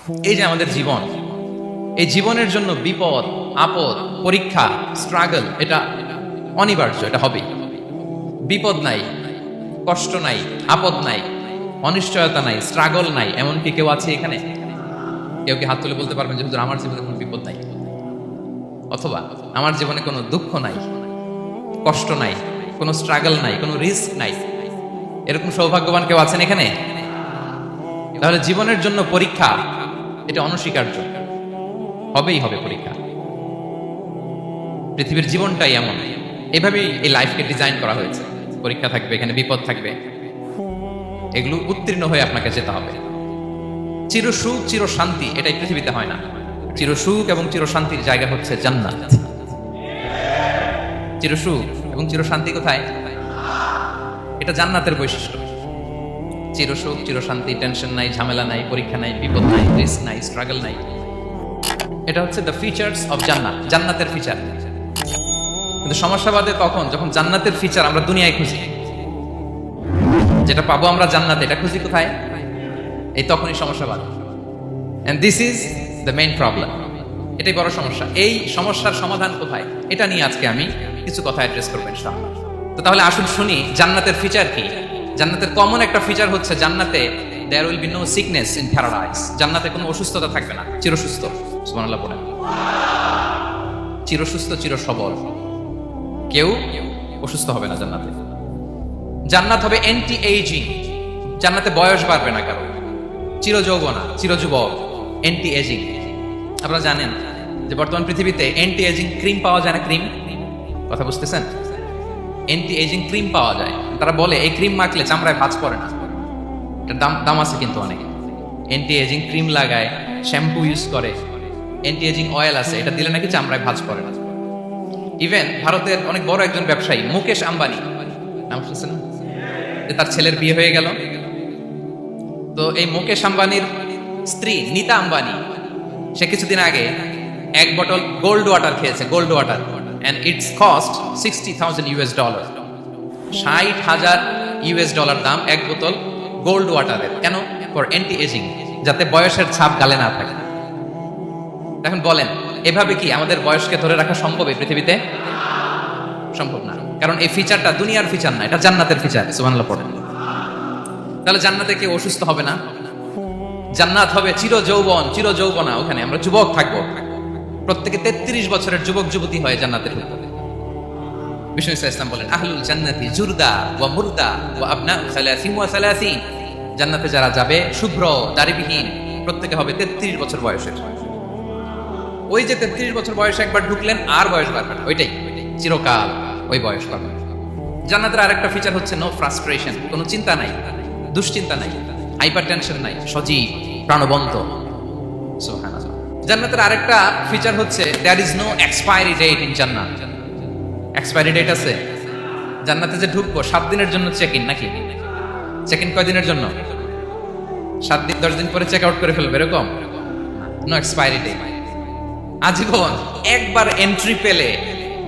এই যে আমাদের জীবন, এই জীবনের জন্য বিপদ, আপদ, পরীক্ষা, স্ট্রাগল, এটা অনিবার্য, এটা হবেই। বিপদ নাই, কষ্ট নাই, আপদ নাই, অনিশ্চয়তা নাই, স্ট্রাগল নাই, এমনকি কেউ আছে এখানে? কেউ কি হাত তুলে বলতে পারবেন যে হুজুর আমার জীবনে কোনো বিপদ নাই, অথবা আমার জীবনে কোনো দুঃখ নাই, কষ্ট নাই, কোনো স্ট্রাগল নাই, কোনো রিস্ক নাই? এরকম সৌভাগ্যবান কেউ আছেন এখানে? তাহলে জীবনের জন্য পরীক্ষা, এটা অনস্বীকার্য, হবেই হবে পরীক্ষা। পৃথিবীর জীবনটাই এমন, এভাবেই এই লাইফকে ডিজাইন করা হয়েছে। পরীক্ষা থাকবে, এখানে বিপদ থাকবে, এগুলো উত্তীর্ণ হয়ে আপনাকে যেতে হবে। চির সুখ, চির শান্তি, এটাই পৃথিবীতে হয় না। চির সুখ এবং চির শান্তির জায়গা হচ্ছে জান্নাত। চির সুখ এবং চির শান্তি কোথায়? এটা জান্নাতের বৈশিষ্ট্য। চির সুখ, চির শান্তি, টেনশন নাই, ঝামেলা নাই, পরীক্ষা নাই, বিপদ নাই, রিস্ক নাই, স্ট্রাগল নাই। এটা হচ্ছে দ্য ফিচার্স অফ জান্নাত, জান্নাতের ফিচার। কিন্তু সমস্যা বাদে তখন যখন জান্নাতের ফিচার আমরা দুনিয়ায় খুঁজি, যেটা পাবো আমরা জান্নাতে, এটা খুঁজি কোথায়? এই তখনই সমস্যা বাদে। And this is the main problem. এটাই বড় সমস্যা। এই সমস্যার সমাধান কোথায়, এটা নিয়ে আজকে আমি কিছু কথা অ্যাড্রেস করবো ইনশাআল্লাহ। তো তাহলে আসুন শুনি জান্নাতের ফিচার কি। জান্নাতের কমন একটা ফিচার হচ্ছে জান্নাতে there will be no sickness in paradise. জান্নাতে কোনো অসুস্থতা থাকবে না, চিরসুস্থ। সুবহানাল্লাহ পড়েন। চিরসুস্থ, চির সবল, কেউ অসুস্থ হবে না জান্নাতে। জান্নাত হবে অ্যান্টি এইজিং, জান্নাতে বয়স বাড়বে না কারো। চির যৌবনা, চির যুবক, অ্যান্টি এজিং। আপনারা জানেন যে বর্তমান পৃথিবীতে অ্যান্টি এজিং ক্রিম পাওয়া যায় না? ক্রিম, কথা বুঝতেছেন? অ্যান্টি এজিং ক্রিম পাওয়া যায়। তারা বলে এই ক্রিম মাখলে চামড়ায় ভাঁজ পড়ে না। এটার দাম আছে কিন্তু অনেক। অ্যান্টি এজিং ক্রিম লাগায়, শ্যাম্পু ইউজ করে, অ্যান্টি এজিং অয়েল আছে, এটা দিলে নাকি চামড়ায় ভাঁজ পড়ে না। ইভেন ভারতের অনেক বড় একজন ব্যবসায়ী মুকেশ আম্বানি, নাম শুনছেন? যে তার ছেলের বিয়ে হয়ে গেল। তো এই মুকেশ আম্বানির স্ত্রী নীতা আম্বানি, সে কিছুদিন আগে এক বোতল গোল্ড ওয়াটার খেয়েছে, gold water, and its cost $60,000। $60,000 দাম এক বোতল গোল্ড ওয়াটারের। কেন? ফর অ্যান্টি এজিং, যাতে বয়সের ছাপ গালে না থাকে। এখন বলেন, এভাবে কি আমাদের বয়সকে ধরে রাখা সম্ভব এই পৃথিবীতে? সম্ভব না, কারণ এই ফিচারটা দুনিয়ার ফিচার না, এটা জান্নাতের ফিচার। সুবহানাল্লাহ পড়েন। তাহলে জান্নাতে কেউ অসুস্থ হবে না। জান্নাত হবে চির যৌবন, চির যৌবনা। ওখানে আমরা যুবক থাকবো, প্রত্যেকে 33 বছরের যুবক যুবতী হয়ে জান্নাতে ঢুকবো। বিষ্ণু ইসলাম বলেন, আহলুল জান্নাতি জুরদা ওয়া মুরদা ওয়া আবনাউ সালাসিন ওয়া সালাসিন। জান্নাতে যারা যাবে শুভ্র দাড়িবিহীন, প্রত্যেকে হবে 33 বছর বয়সের। ওই যে 33 বছর বয়সে একবার ঢুকলেন, আর বয়স বাড়বে না, ওইটাই চিরকাল ওই বয়স পাবে। জান্নাতের আরেকটা ফিচার হচ্ছে নো ফ্রাস্ট্রেশন, কোনো চিন্তা নাই, দুশ্চিন্তা নাই, হাইপার টেনশন নাই, সজীব প্রাণবন্ত। সুবহানাল্লাহ। জান্নাতের আরেকটা ফিচার হচ্ছে there is no expiry date in জান্নাত। এক্সপায়ারি ডেট আছে? জান্নাতে যে ঢুকবো 7 দিনের জন্য চেক ইন, নাকি? চেক ইন কয় দিনের জন্য? 7 দিন, 10 দিন পরে চেক আউট করে ফেলবে, এরকম? নো এক্সপায়ারি ডেট, আজীবন। একবার এন্ট্রি পেলে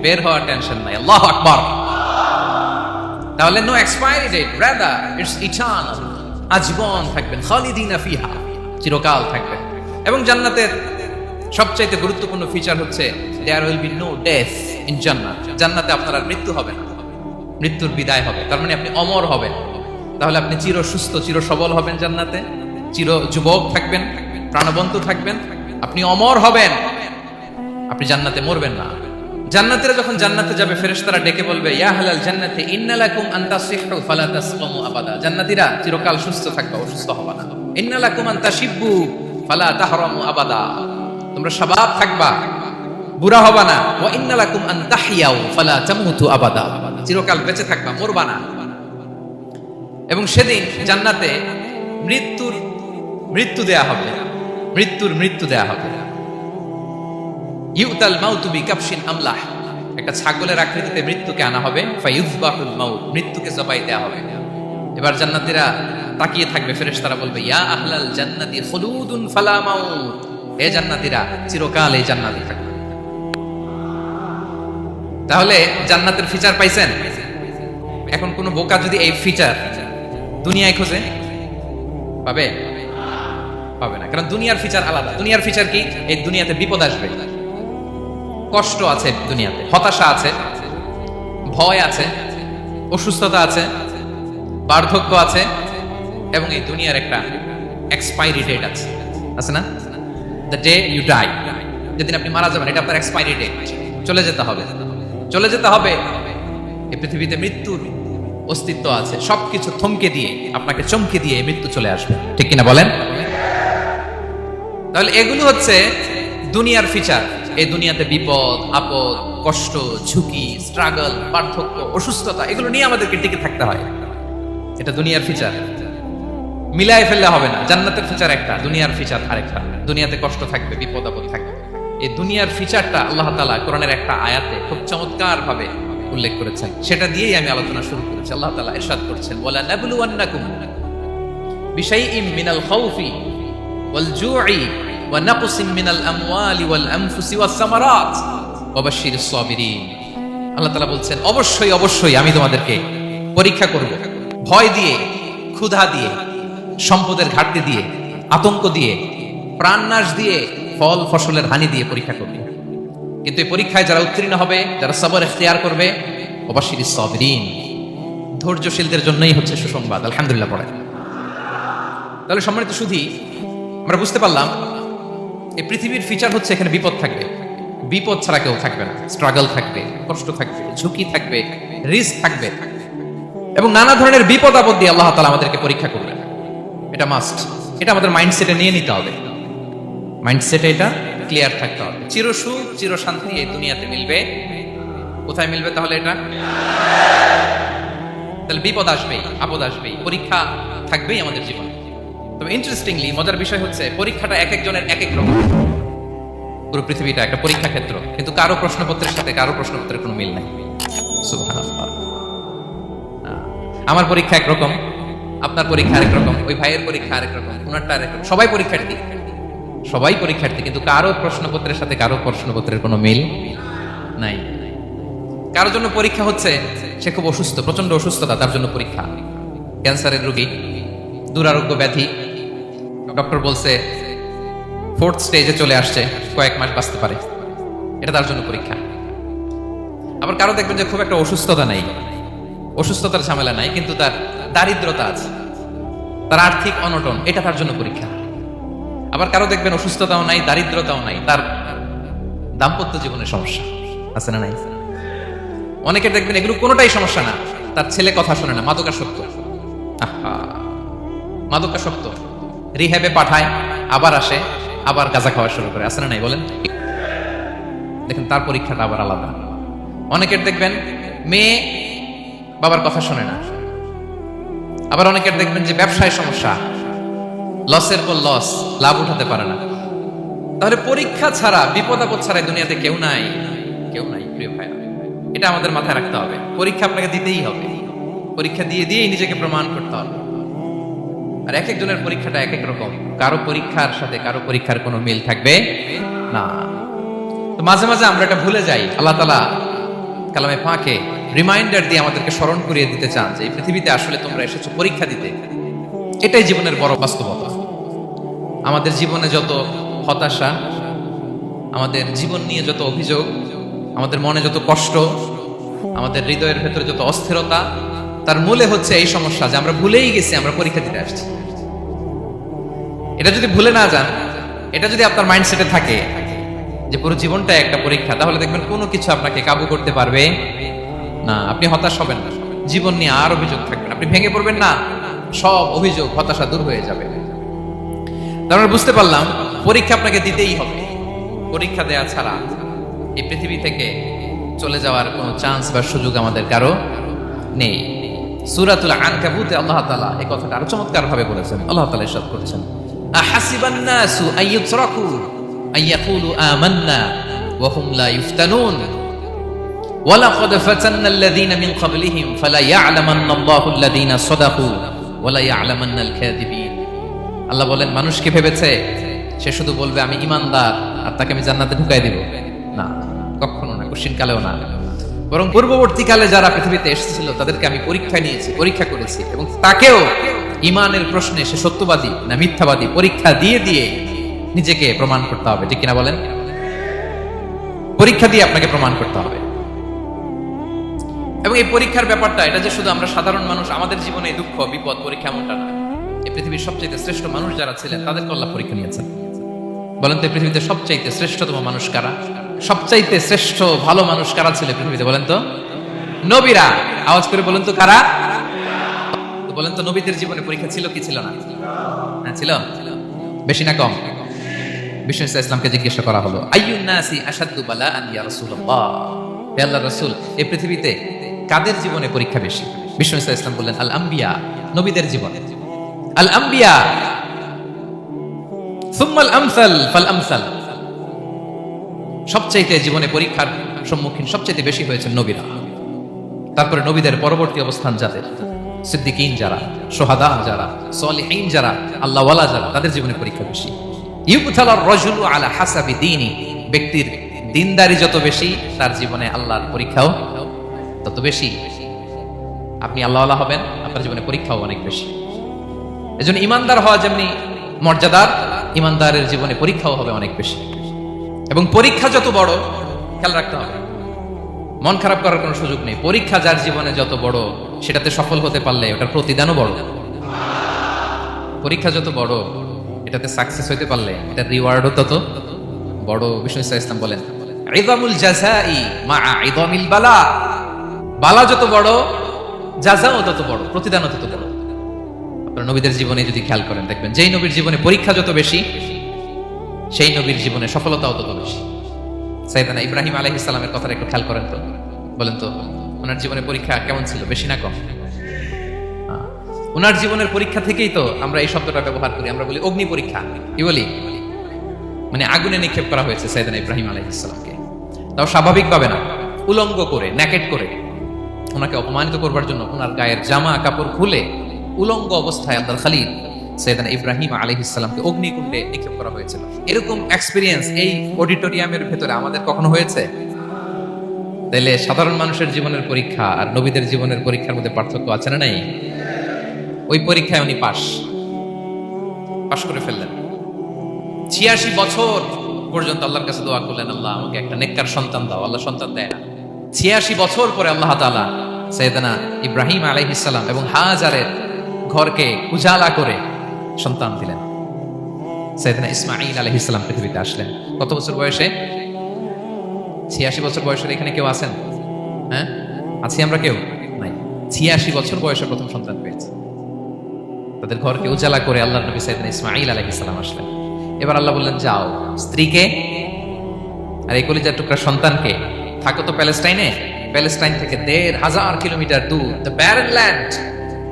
বের হওয়ার টেনশন নাই। আল্লাহু আকবার। তাহলে no expiry date, rather it's eternal, আজীবন থাকবেন, খালিদিনা ফিহা, চিরকাল থাকবেন। এবং জান্নাতের সবচাইতে গুরুত্বপূর্ণ ফিচার হচ্ছে there will be no death in জান্নাত। জান্নাতে আপনার আর মৃত্যু হবে না, মৃত্যুর বিদায় হবে। তার মানে আপনি অমর হবেন। তাহলে আপনি চির সুস্থ, চির সবল হবেন জান্নাতে, চির যুবক থাকবেন, প্রাণবন্ত থাকবেন, আপনি অমর হবেন, আপনি জান্নাতে মরবেন না। জান্নাতীরা যখন জান্নাতে যাবে, ফেরেশতারা ডেকে বলবে, ইয়া আহলাল জান্নাতি ইন্না লাকুম আন তাসিহু ফালা তাসকামু আবাদা। জান্নাতীরা চিরকাল সুস্থ থাকবে, অসুস্থ হবে না। ইন্না লাকুম আন তাশিব্বু ফালা তাহরামু আবাদা, তোমরা শাবাব থাকবা, বুড়া হবা না। ওয়া ইন্না লাকুম আন তাহইয়াউ ফালা তামুতু আবাদা, চিরকাল বেঁচে থাকবা, মরবা না। এবং সেদিন জান্নাতে মৃত্যু দেয়া হবে, মৃত্যু দেয়া হবে। ইউতাল মাউতু বিকাবশিন আমলাহ, একটা ছাগলের আকৃতিতে মৃত্যুকে আনা হবে। ফায়ুযবাহুল মাউত, মৃত্যুকে জবাই দেয়া হবে। এবার জান্নাতীরা তাকিয়ে থাকবে, ফেরেশতারা বলবে, ইয়া আহলাল জান্নাতি খুলুদুন ফালা মাউত, হে জান্নাতীরা চিরকাল এই জান্নাতে থাকবে। তাহলে জান্নাতের ফিচার পাইছেন। এখন কোন বোকা যদি এই ফিচার দুনিয়ায় খোঁজে, পাবে? পাবে না, কারণ দুনিয়ার ফিচার আলাদা। দুনিয়ার ফিচার কি? এই দুনিয়াতে বিপদ আসবে, কষ্ট আছে, দুনিয়াতে হতাশা আছে, ভয় আছে, অসুস্থতা আছে, বার্ধক্য আছে, এবং এই দুনিয়ার একটা এক্সপায়ারি ডেট আছে, আছে না? দ্য ডে ইউ ডাই, যেদিন আপনি মারা যাবেন, এটা আপনার এক্সপায়ারি ডেট, চলে যেতে হবে, চলে যেতে হবে। এই পৃথিবীতে মৃত্যুর অস্তিত্ব আছে, সবকিছু থমকে দিয়ে, আপনাকে চমকে দিয়ে মৃত্যু চলে আসবে, ঠিক কিনা বলেন? তাহলে এগুলো হচ্ছে দুনিয়ার ফিচার। এই দুনিয়াতে বিপদ আপদ, কষ্ট, ঝুঁকি, স্ট্রাগল, পার্থক্য, অসুস্থতা, এগুলো নিয়ে আমাদেরকে টিকে থাকতে হয়। এটা দুনিয়ার ফিচার, মিলাই ফেললে হবে না। জান্নাতের ফিচার একটা, দুনিয়ার ফিচার আরেকটা। দুনিয়াতে কষ্ট থাকবে, বিপদ আপদ থাকবে। এই দুনিয়ার ফিচারটা আল্লাহ তাআলা কোরআনের একটা আয়াতে খুব চমৎকার ভাবে উল্লেখ করেছেন, সেটা দিয়েই আমি আলোচনা শুরু করেছি। আল্লাহ তাআলা ইরশাদ করছেন, ওয়ালা নাবলুওয়ান্নাকুম বিশাইইম মিনাল খাউফি ওয়াল জু'i ওয়া নাকসিম মিনাল আমওয়ালি ওয়াল আনফুসি ওয়াস সামারাত ওয়া বাশশিরিস সাবিরিন। আল্লাহ তাআলা বলছেন, অবশ্যই অবশ্যই আমি তোমাদেরকে পরীক্ষা করব, ভয় দিয়ে, ক্ষুধা দিয়ে, সম্পদের ঘাটতি দিয়ে, আতঙ্ক দিয়ে, প্রাণনাশ দিয়ে, ফল ফসলের হানি দিয়ে পরীক্ষা করবে। কিন্তু এই পরীক্ষায় যারা উত্তীর্ণ হবে, যারা সবর ইখতিয়ার করবে, ওয়াবাশশিরিস সাবিরিন, ধৈর্যশীলদের জন্যই হচ্ছে সুসংবাদ। আলহামদুলিল্লাহ পড়ে। তাহলে সম্মানিত সুধী, আমরা বুঝতে পারলাম এই পৃথিবীর ফিচার হচ্ছে এখানে বিপদ থাকবে, বিপদ ছাড়া কেউ থাকবে না। স্ট্রাগল থাকবে, কষ্ট থাকবে, ঝুঁকি থাকবে, রিস্ক থাকবে, এবং নানা ধরনের বিপদ আপদ দিয়ে আল্লাহ তাআলা আমাদেরকে পরীক্ষা করবেন। এটা মাস্ট, এটা আমাদের মাইন্ডসেটে নিয়ে নিতে হবে। মাইন্ডসেটে এটা ক্লিয়ার থাকতে হবে। চিরসুখ চিরশান্তি এই দুনিয়াতে মিলবে, কোথায় মিলবে তাহলে? এটা তাহলে বিপদ আসবেই, আপদ আসবেই, পরীক্ষা থাকবেই আমাদের জীবনে। তবে ইন্টারেস্টিংলি মজার বিষয় হচ্ছে, পরীক্ষাটা এক একজনের এক এক রকম। পুরো পৃথিবীটা একটা পরীক্ষা ক্ষেত্র, কিন্তু কারো প্রশ্নপত্রের সাথে কারো প্রশ্নপত্রের কোনো মিল নাই। সুবহানাল্লাহ। আমার পরীক্ষা একরকম, আপনার পরীক্ষা আরেক রকম, ওই ভাইয়ের পরীক্ষা আরেক রকম, ওনারটা আরেক রকম। সবাই পরীক্ষার্থী, সবাই পরীক্ষার্থী, কিন্তু কারো প্রশ্নপত্রের সাথে কারো প্রশ্নপত্রের কোনো মিল নাই। কারোর জন্য পরীক্ষা হচ্ছে সে খুব অসুস্থ, প্রচন্ড অসুস্থতা, তার জন্য পরীক্ষা। ক্যান্সারের রোগী, দুরারোগ্য ব্যাধি, ডক্টর বলছে 4th স্টেজে চলে আসছে, কয়েক মাস বাঁচতে পারে, এটা তার জন্য পরীক্ষা। আবার কারো দেখবেন যে খুব একটা অসুস্থতা নাই, অসুস্থতার ঝামেলা নাই, কিন্তু তার দারিদ্রতা আছে, তার আর্থিক অনটন, এটা তার জন্য পরীক্ষা। আবার কারো দেখবেন অসুস্থতাও নাই, দারিদ্রতাও নাই, তার দাম্পত্য জীবনের সমস্যা আছে না নাই? অনেকের দেখবেন এগুলো কোনোটাই সমস্যা না, তার ছেলে কথা শোনে না, মাদকাসক্ত। আহা, মাদকাসক্ত, রিহ্যাবে পাঠায়, আবার আসে, আবার গাঁজা খাওয়া শুরু করে, আছে না নাই বলেন? দেখেন তার পরীক্ষাটা আবার আলাদা। অনেকের দেখবেন মেয়ে বাবার কথা শোনে না। আবার অনেকের দেখবেন যে ব্যবসায় সমস্যা, লসের পর লস, লাভ উঠাতে পারে না। তাহলে পরীক্ষা ছাড়া, বিপদ আপদ ছাড়া দুনিয়াতে কেউ নাই, কেউ নাই প্রিয় ভাইরা। এটা আমাদের মাথায় রাখতে হবে। পরীক্ষা আপনাকে দিতেই হবে, পরীক্ষা দিয়ে দিয়েই নিজেকে প্রমাণ করতে হবে। আর এক একজনের পরীক্ষাটা এক এক রকম, কারো পরীক্ষার সাথে কারো পরীক্ষার কোনো মিল থাকবে না। তো মাঝে মাঝে আমরা এটা ভুলে যাই। আল্লাহ তাআলা কালামে পাকে রিমাইন্ডার দিয়ে আমাদেরকে স্মরণ করিয়ে দিতে চান যে এই পৃথিবীতে আসলে তোমরা এসেছো পরীক্ষা দিতে। এটাই জীবনের বড় বাস্তবতা। আমাদের জীবনে যত হতাশা, আমাদের জীবন নিয়ে যত অভিযোগ, আমাদের মনে যত কষ্ট, আমাদের হৃদয়ের ভেতরে যত অস্থিরতা, তার মূলে হচ্ছে এই সমস্যা যে আমরা ভুলেই গেছি আমরা পরীক্ষা দিতে আসছি। এটা যদি ভুলে না যান, এটা যদি আপনার মাইন্ডসেটে থাকে যে পুরো জীবনটা একটা পরীক্ষা, তাহলে দেখবেন কোনো কিছু আপনাকে কাবু করতে পারবে না। আপনি হতাশ হবেন না, জীবন নিয়ে আর অভিযোগ থাকবে না, আপনি ভেঙে পড়বেন না, সব অভিযোগ হতাশা দূর হয়ে যাবে। তারপর বুঝতে পারলাম পরীক্ষা আপনাকে দিতেই হবে। পরীক্ষা দেয়া ছাড়া এই পৃথিবী থেকে চলে যাওয়ার কোনো চান্স বা সুযোগ আমাদের কারো নেই। সূরাতুল আনকাবুতে আল্লাহ তাআলা এই কথাটা আরো চমৎকার ভাবে বলেছেন। আল্লাহ তাআলা ইরশাদ করেছেন, আহাসিবান নাসু আইয়ুতরাকু আইয়াকুলু আমান্না ওয়া হুম লা ইফতানুন ওয়ালাকাদ ফাতান্নাল্লাযীনা মিন ক্বাবলিহিম ফালা ইয়া'লামান্নাল্লাহুল্লাযীনা সাদাকু ওয়ালা ইয়া'লামান্নাল কাযিবিন। আল্লাহ বলেন, মানুষ কি ভেবেছে সে শুধু বলবে আমি ঈমানদার আর তাকে আমি জান্নাতে ঢুকাই দিব? না, কখনো না, কোশ্চিন কালেও না। বরং পূর্ববর্তীকালে যারা পৃথিবীতে এসেছিল তাদেরকে আমি পরীক্ষা নিয়েছি, পরীক্ষা করেছি, এবং তাকেও ইমানের প্রশ্নে সে সত্যবাদী না মিথ্যাবাদী পরীক্ষা দিয়ে দিয়ে নিজেকে প্রমাণ করতে হবে, ঠিক কিনা বলেন? পরীক্ষা দিয়ে আপনাকে প্রমাণ করতে হবে। এবং এই পরীক্ষার ব্যাপারটা, এটা যে শুধু আমরা সাধারণ মানুষ আমাদের জীবনে দুঃখ বিপদ পরীক্ষা এমনটা না। এই পৃথিবীর সবচেয়ে শ্রেষ্ঠ মানুষ যারা ছিলেন তাদেরকে আল্লাহ পরীক্ষা নিয়েছেন। বলেন তো এই পৃথিবীতে সবচাইতে শ্রেষ্ঠতম মানুষ কারা? সবচাইতে শ্রেষ্ঠ ভালো মানুষ কারা ছিল পৃথিবীতে? বলেন তো নবীরা। আওয়াজ করে বলেন তো কারা? বলেন তো নবীদের জীবনে পরীক্ষা ছিল কি ছিল না? হ্যাঁ ছিল। বেশি না কম? বিষ্ণু ইসলামকে জিজ্ঞাসা করা হলো, আইয়ুন নাসি আশাদ্দু বালাআন ইয়া রাসূলুল্লাহ, হে আল্লাহর রাসূল এই পৃথিবীতে কাদের জীবনে পরীক্ষা বেশি? বিষ্ণু ইসলাম বললেন, আল আম্বিয়া, নবীদের জীবনে। আল আম্বিয়া সুম্মাল আমসাল ফাল আমসাল, সবচাইতে জীবনে পরীক্ষার সম্মুখীন সবচাইতে বেশি হয়েছেন নবীরা। তারপরে নবীদের পরবর্তী অবস্থান যাদের, সিদ্দিকিন যারা, সোহাদা যারা, সলিহিন যারা, আল্লাহওয়ালা যারা, তাদের জীবনে পরীক্ষা বেশি। ইউবতালার রাজুলু আলা হাসাবি দীনি, ব্যক্তির দিনদারি যত বেশি তার জীবনে আল্লাহর পরীক্ষাও তত বেশি। আপনি আল্লাহওয়ালা হবেন, আপনার জীবনে পরীক্ষাও অনেক বেশি। এজন্য ইমানদার হওয়া যেমনি মর্যাদার, ইমানদারের জীবনে পরীক্ষাও হবে অনেক বেশি। এবং পরীক্ষা যত বড়, খেয়াল রাখতে হবে, মন খারাপ করার কোনো সুযোগ নেই। পরীক্ষা যার জীবনে যত বড়, সেটাতে সফল হতে পারলে ওটার প্রতিদানও বড়। পরীক্ষা যত বড়, এটাতে সাকসেস হইতে পারলে এটার রিওয়ার্ডও তত বড়। বিষ্ণু ইসলাম বলেন, ইযামুল জাযাই মাআ ইযামিল বালা, বালা যত বড় জাযাও তত বড়, প্রতিদানও তত বড়। আপনারা নবীদের জীবনে যদি খেয়াল করেন দেখবেন, যেই নবীর জীবনে পরীক্ষা যত বেশি সেই নবীর জীবনে সফলতাও তত বেশি। সাইয়েদনা ইব্রাহিম আলাইহিস সালামের কথাটা একটু খেয়াল করেন তো, বলেন তো ওনার জীবনে পরীক্ষা কেমন ছিল? বেশি না কম? ওনার জীবনের পরীক্ষা থেকেই তো আমরা এই শব্দটা ব্যবহার করি। আমরা বলি অগ্নি পরীক্ষা। কি বলি? মানে আগুনে নিক্ষেপ করা হয়েছে সাইয়েদনা ইব্রাহিম আলাইহিস সালামকে। তাও স্বাভাবিকভাবে না, উলঙ্গ করে, ন্যাকেট করে ওনাকে অপমানিত করবার জন্য ওনার গায়ের জামা কাপড় খুলে উলঙ্গ অবস্থায় আল্লাহর খলিল সাইয়েদনা ইব্রাহিম আলাইহিস সালামকে অগ্নিকুণ্ডে নিক্ষেপ করা হয়েছিল। এরকম এক্সপেরিয়েন্স এই অডিটোরিয়ামের ভেতরে আমাদের কখনো হয়েছে? তাইলে সাধারণ মানুষের জীবনের পরীক্ষা আর নবীদের জীবনের পরীক্ষার মধ্যে পার্থক্য আছে না নাই? ওই পরীক্ষায় উনি পাশ করে ফেললেন। 86 বছর পর্যন্ত আল্লাহর কাছে দোয়া করলেন, আল্লাহ আমাকে একটা নেককার সন্তান দাও। আল্লাহ সন্তান দেয় না। 86 বছর পরে আল্লাহ তাআলা সাইয়েদনা ইব্রাহিম আলাইহিস সালাম এবং হাজারের ঘরকে উজালা করে সন্তান দিলেন। সাইয়েদনা ইসমাঈল আলাইহিস সালাম পৃথিবীতে আসলেন কত বছর বয়সে? 86 বছর বয়সের এখানে কেউ আছেন? হ্যাঁ, আছি আমরা? কেউ নাই। 86 বছর বয়সে প্রথম সন্তান পেয়েছে। তাদের ঘরকে উজালা করে আল্লাহর নবী সাইয়েদনা ইসমাঈল আলাইহিস সালাম আসলেন। এবার আল্লাহ বললেন, যাও স্ত্রীকে আর এই কলিজার টুকরা সন্তানকে থাকো তো প্যালেস্টাইনে, প্যালেস্টাইন থেকে 1500 কিলোমিটার দূর দ্য ব্যারেন ল্যান্ড,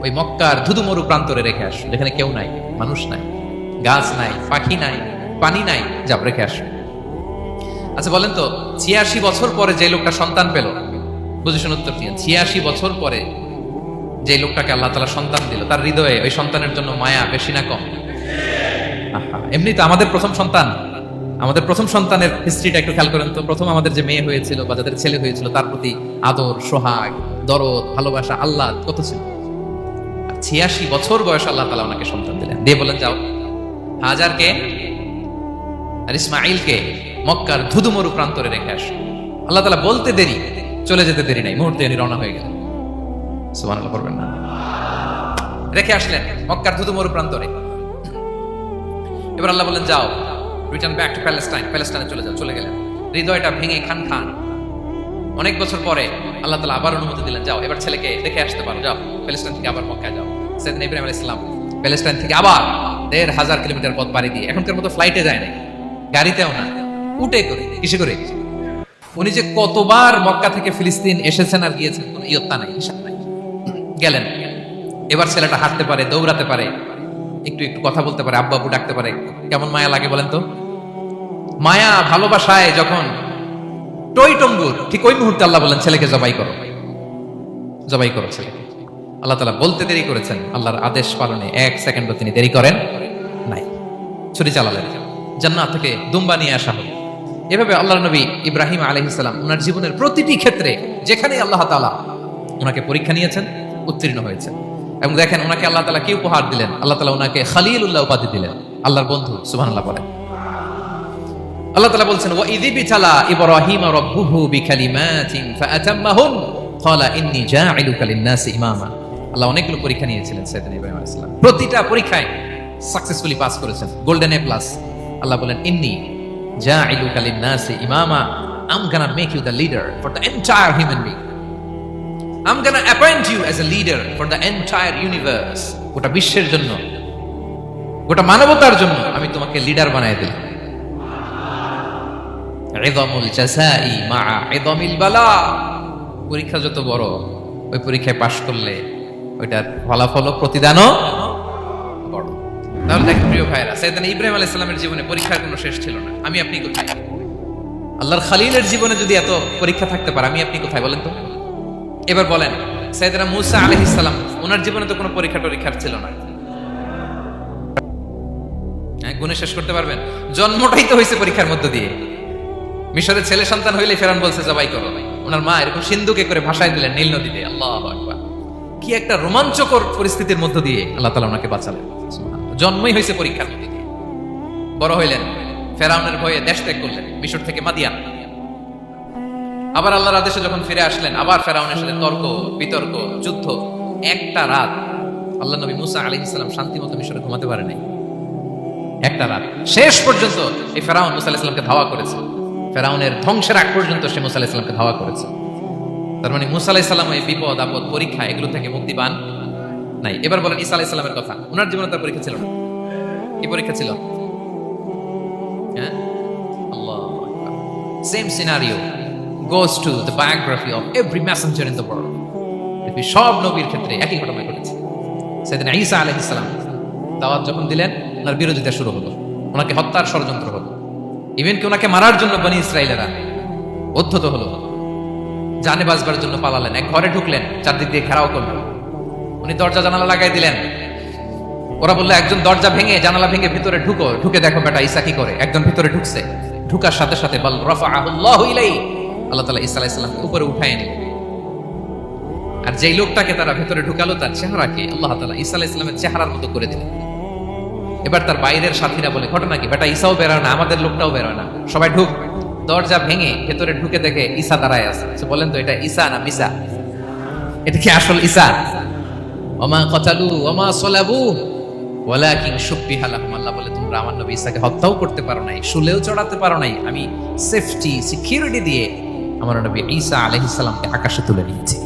ওই মক্কার ধুধুমরু প্রান্তরে রেখে আসো, যেখানে কেউ নাই, মানুষ নাই, গাছ নাই, পাখি নাই, পানি নাই, যাব রেখে আসো। আচ্ছা বলেন তো 86 বছর পরে যে লোকটা সন্তান পেল, বুঝেছেন উত্তর দিয়ে? 86 বছর পরে যে লোকটাকে আল্লাহ তাআলা সন্তান দিল, তার হৃদয়ে ওই সন্তানের জন্য মায়া বেশি না কম? এমনি তো আমাদের প্রথম সন্তানের হিস্ট্রিটা একটু খেয়াল করেন তো। প্রথম আমাদের যে মেয়ে হয়েছিল বা যাদের ছেলে হয়েছিল, তার প্রতি আদর, সোহাগ, দরদ, ভালোবাসা, আল্লাহ কত ছিল। 86 বছর বয়স আল্লাহ তাআলা ওনাকে সন্তান দিলেন, দিয়ে বলেন যাও হাজারকে আর ইসমাঈলকে মক্কার ধুধুমরু প্রান্তরে রেখে আসো। আল্লাহ তাআলা বলতে দেরি, চলে যেতে দেরি নাই, মুহূর্তে উনি রওনা হয়ে গেলেন। সুবহানাল্লাহ পড়বেন না? রেখে আসলেন মক্কার ধুধুমরু প্রান্তরে। এবার আল্লাহ বললেন, যাও রিটার্ন ব্যাক টু প্যালেস্টাইন, প্যালেস্টাইনে চলে যাও। চলে গেলেন, হৃদয়টা ভেঙে খান। অনেক বছর পরে আল্লাহ তাআলা আবার অনুমতি দিলেন, যাও এবার ছেলেকে দেখে আসতে পারো, যাও প্যালেস্টাইন থেকে আবার মক্কায় যাও। সাইয়েদনা ইব্রাহিম আলাইহিস সালাম প্যালেস্টাইন থেকে আবার 1500 কিলোমিটার পথ পাড়ি দিয়ে, এখনকার মতো ফ্লাইটে যায় না, গাড়িতেও না, উটে করে। কিসে করে? উনি যে কতবার মক্কা থেকে ফিলিস্তিন এসেছেন আর গিয়েছেন কোনো ইয়ত্তা নাই, হিসাব নাই। গেলেন, এবার ছেলেটা হাঁটতে পারে, দৌড়াতে পারে, একটু কথা বলতে পারে, আব্বু আব্বু ডাকতে পারে। কেমন মায়া লাগে বলেন তো? মায়া ভালোবাসায় যখন টইটম্বুর, ঠিক ওই মুহূর্তে আল্লাহ বলেন, ছেলেকে জবাই করো ছেলেকে। আল্লাহ তাআলা বলতে দেরি করেছেন, আল্লাহর আদেশ পালনে 1 সেকেন্ডও তিনি দেরি করেন নাই। ছুরি চালালেন, জান্নাত থেকে দুম্বা নিয়ে আসা হলো। এভাবে আল্লাহর নবী ইব্রাহিম আলাইহিস সালাম ওনার জীবনের প্রতিটি ক্ষেত্রে যেখানে আল্লাহ তাআলা ওনাকে পরীক্ষা নিয়েছেন, উত্তীর্ণ হয়েছেন। এবং দেখেন ওনাকে আল্লাহ তাআলা কি উপহার দিলেন, আল্লাহ তাআলা ওনাকে খলিলুল্লাহ উপাধি দিলেন, আল্লাহর বন্ধু। সুবহানাল্লাহ বলেন। আল্লাহ তাআলা বলছেন ওয়া ইযি বিতালা ইব্রাহিম রাব্বুহু বিকালিমাতিন ফাআতাম্মাহুন ক্বালা ইন্নী জাঈলুকা লিন-নাসি ইমামা। আল্লাহ অনেকগুলো পরীক্ষা নিয়েছিলেন সাইয়েদনা ইব্রাহিম আলাইহিস সালাম, প্রতিটা পরীক্ষায় সাকসেসফুলি পাস করেছেন, গোল্ডেন এ প্লাস। আল্লাহ বলেন ইন্নী জাঈলুকা লিন-নাসি ইমামা, I'm gonna make you the leader for the entire human being. I'm gonna appoint you as a leader for the entire universe. গোটা বিশ্বের জন্য, গোটা মানবতার জন্য আমি তোমাকে লিডার বানায় দিলাম। ইযামুল জাযাই মা'a ইযামিল বালা। পরীক্ষা যত বড়, ওই পরীক্ষায় পাশ করলে ওইটার ফলাফল ও প্রতিদানও বড়। তাহলে দেখেন প্রিয় ভাইরা, সাইয়েদনা ইব্রাহিম আলাইহিস সালামের জীবনে পরীক্ষার কোনো শেষ ছিল না। আমি আপনি কোথায়? আল্লাহর খলিলের জীবনে যদি এত পরীক্ষা থাকতে পারে, আমি আপনি কোথায় বলেন তো? এবার বলেন, সাইয়েদনা মূসা আলাইহিস সালাম, ওনার জীবনে তো কোনো পরীক্ষার ছিল না। গুণে শেষ করতে পারবেন? জন্মটাই তো হয়েছে পরীক্ষার মধ্য দিয়ে। মিশরের ছেলে সন্তান হইলে ফেরাউন বলছে জবাই করো, ওনার মা এরকম সিন্ধুকে করে ভাসায় দিলেন নীল নদীতে। আল্লাহু আকবার, কি একটা রোমাঞ্চকর পরিস্থিতির মধ্য দিয়ে আল্লাহ তাআলা ওনাকে বাঁচালেন। জন্মই হয়েছে পরীক্ষার মধ্যে দিয়ে। বড় হইলেন, ফেরাউনের ভয়ে দেশ ত্যাগ করলেন, মিশর থেকে মাদিয়ান। আবার আল্লাহর আদেশে যখন ফিরে আসলেন, আবার ফেরাউনের সাথে তর্ক বিতর্ক, যুদ্ধ। একটা রাত আল্লাহ নবী মুসা আলাইহিস সালাম শান্তি মতো মিশরে ঘুমাতে পারে নাই। একটা রাত শেষ পর্যন্ত এই ফেরাউন মুসা আলাইহিস সালামকে ধাওয়া করেছে। ফেরাউনের ধ্বংসের আগ পর্যন্ত সে মুসা আলাইহিস সালামকে ধাওয়া করেছে। তার মানে মুসা আলাইহিস সালাম এই বিপদ আপদ পরীক্ষা এগুলো থেকে মুক্তি পান নাই। এবার বলেন ঈসা আলাইহিস সালামের কথা, ওনার জীবনে তার পরীক্ষা ছিল না। কি পরীক্ষা ছিল? হ্যাঁ, আল্লাহু আকবার। Same scenario goes to the biography of every messenger in the world. দেখি সব নবীর ক্ষেত্রে একই ঘটনা ঘটেছে। সাইয়েদনা ঈসা আলাইহিস সালাম দাওয়াত যখন দিলেন, ওনার বিরোধিতা শুরু হলো, ওনাকে হত্যার ষড়যন্ত্র হলো। ইভেন কি ওনাকে মারার জন্য বনি ইসরাইলেরা উদ্ধত হলো, জানে বাঁচবার জন্য পালালেন। এক ঘরে ঢুকলেন, চারদিক দিয়ে ঘেরাও করলেন, উনি দরজা জানালা লাগাই দিলেন। ওরা বললো একজন দরজা ভেঙে জানালা ভেঙে ভিতরে ঢুকো, ঢুকে দেখো বেটা ঈসা কি করে। একজন ভিতরে ঢুকছে, ঢুকার সাথে সাথে বল রাফাআহুল্লাহু ইলাইহি, আল্লাহ তাআলা ঈসা আলাইহিস সালামকে উপরে উঠায় নিলেন। আর যেই লোকটাকে তারা ভিতরে ঢুকালো, তার চেহারাকে আল্লাহ তাআলা ঈসা আলাইহিস সালামের চেহারার মতো করে দিলেন। এবার তার বাইরের সাথীরা বলে, ঘটনা কি বেটা? ঈসাও বেরোয় না, আমাদের লোকটাও বেরোয় না, সবাই ঢুক। দরজা ভেঙে ভেতরে ঢুকে দেখে ঈসা দাঁড়ায় আছে। বলেন তো এটা ঈসা না মিসা? এটা কি আসল ঈসা? ওমা কতালু ওমা সলাবু ওয়ালাকিন শুব্বিহা লাহুম। আল্লাহ বলে তোমরা আমার নবী ঈসাকে হত্যাও করতে পারো নাই, শুলেও চড়াতে পারো নাই, আমি সেফটি সিকিউরিটি দিয়ে আমার নবী ঈসা আলাইহিস সালামকে আকাশে তুলে নিয়েছি।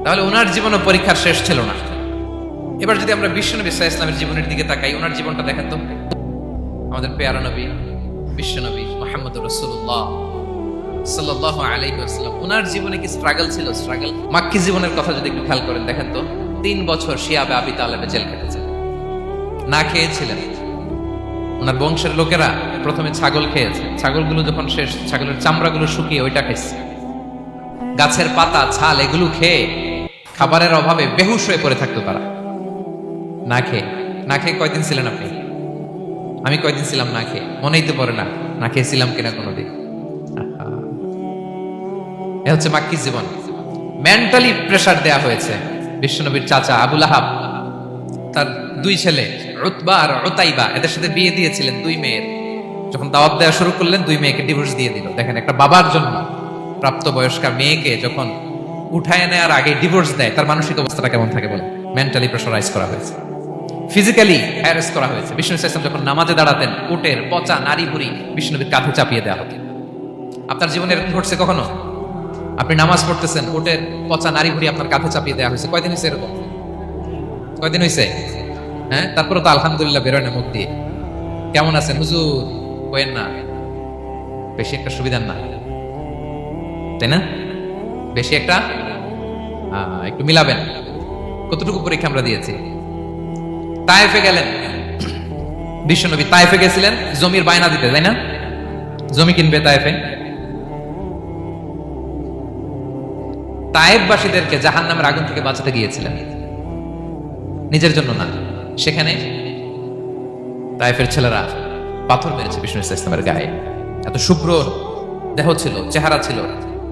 তাহলে ওনার জীবনে পরীক্ষার শেষ ছিল না। এবার যদি আমরা বিশ্বনবী সাল্লাল্লাহু আলাইহি ওয়াসাল্লামের জীবনের দিকে তাকাই, ওনার জীবনটা দেখেন তো। আমাদের পেয়ারা নবী বিশ্বনবী মুহাম্মদুর রাসূলুল্লাহ সাল্লাল্লাহু আলাইহি ওয়াসাল্লাম, ওনার জীবনে কি স্ট্রাগল ছিল? স্ট্রাগল। মাক্কি জীবনের কথা যদি একটু খেয়াল করেন, দেখেন তো 3 বছর শিয়াবে আবি তালেবে জেল কেটেছেন, না খেয়েছিলেন। ওনার বংশের লোকেরা প্রথমে ছাগল খেয়েছে, ছাগলগুলো যখন শেষ, ছাগলের চামড়াগুলো শুকিয়ে ওইটা খাইছে। গাছের পাতা ছাল এগুলো খেয়ে খাবারের অভাবে বেহুশ হয়ে পড়ে থাকতো তারা। না খেয়ে কয়দিন ছিলেন আপনি? আমি কয়দিন ছিলাম না খেয়ে? মনেই তো পড়ে না, না খেয়েছিলাম কিনা কোনোদিন। এ হচ্ছে মাক্কি জীবন। মেন্টালি প্রেসার দেয়া হয়েছে। বিশ্বনবীর চাচা আবু লাহাব, তার 2 ছেলে উতবা আর উতাইবা, এদের সাথে বিয়ে দিয়েছিলেন 2 মেয়ের। যখন দাওয়াত দেওয়া শুরু করলেন, 2 মেয়েকে ডিভোর্স দিয়ে দিল। দেখেন, একটা বাবার জন্য প্রাপ্তবয়স্কা মেয়েকে যখন উঠায় নেওয়ার আগে ডিভোর্স দেয়, তার মানসিক অবস্থাটা কেমন থাকে বলেন? মেন্টালি প্রেসারাইজ করা হয়েছে, ফিজিক্যালি হ্যারাস করা হয়েছে। বিষ্ণু ইসলাম যখন নামাজে দাঁড়াতেন, উটের পচা নারী বুড়ি বিষ্ণুনবীর কাঁধে চাপিয়ে দেওয়া হতো। আপনার জীবনে এরকম ঘটছে কখনো? আপনি নামাজ পড়তেছেন, উটের পচা নারী বুড়ি আপনার কাঁধে চাপিয়ে দেওয়া হয়েছে? কয়দিন হয়েছে এরকম? কয়দিন হয়েছে? হ্যাঁ, তারপরে তো আলহামদুলিল্লাহ বেরোয় না মুখ দিয়ে। কেমন আছেন হুজুর? কইেন না, বেশি একটা সুবিধার না, তাই না? বেশি একটা একটু মিলাবেন। কতটুকু পরীক্ষা আমরা দিয়েছি। তায়েফে গেলেন বিশ্বনবী, তায়েফে গেছিলেন জমির বায়না দিতে, তাই না? জমি কিনবে তায়েফে। তায়েফবাসীদেরকে জাহান্নামের আগুন থেকে বাঁচাতে গিয়েছিলেন, নিজের জন্য না। সেখানে তায়েফের ছেলেরা পাথর মেরেছে বিষ্ণু ইসলামের গায়ে। এত শুভ্র দেহ ছিল, চেহারা ছিল,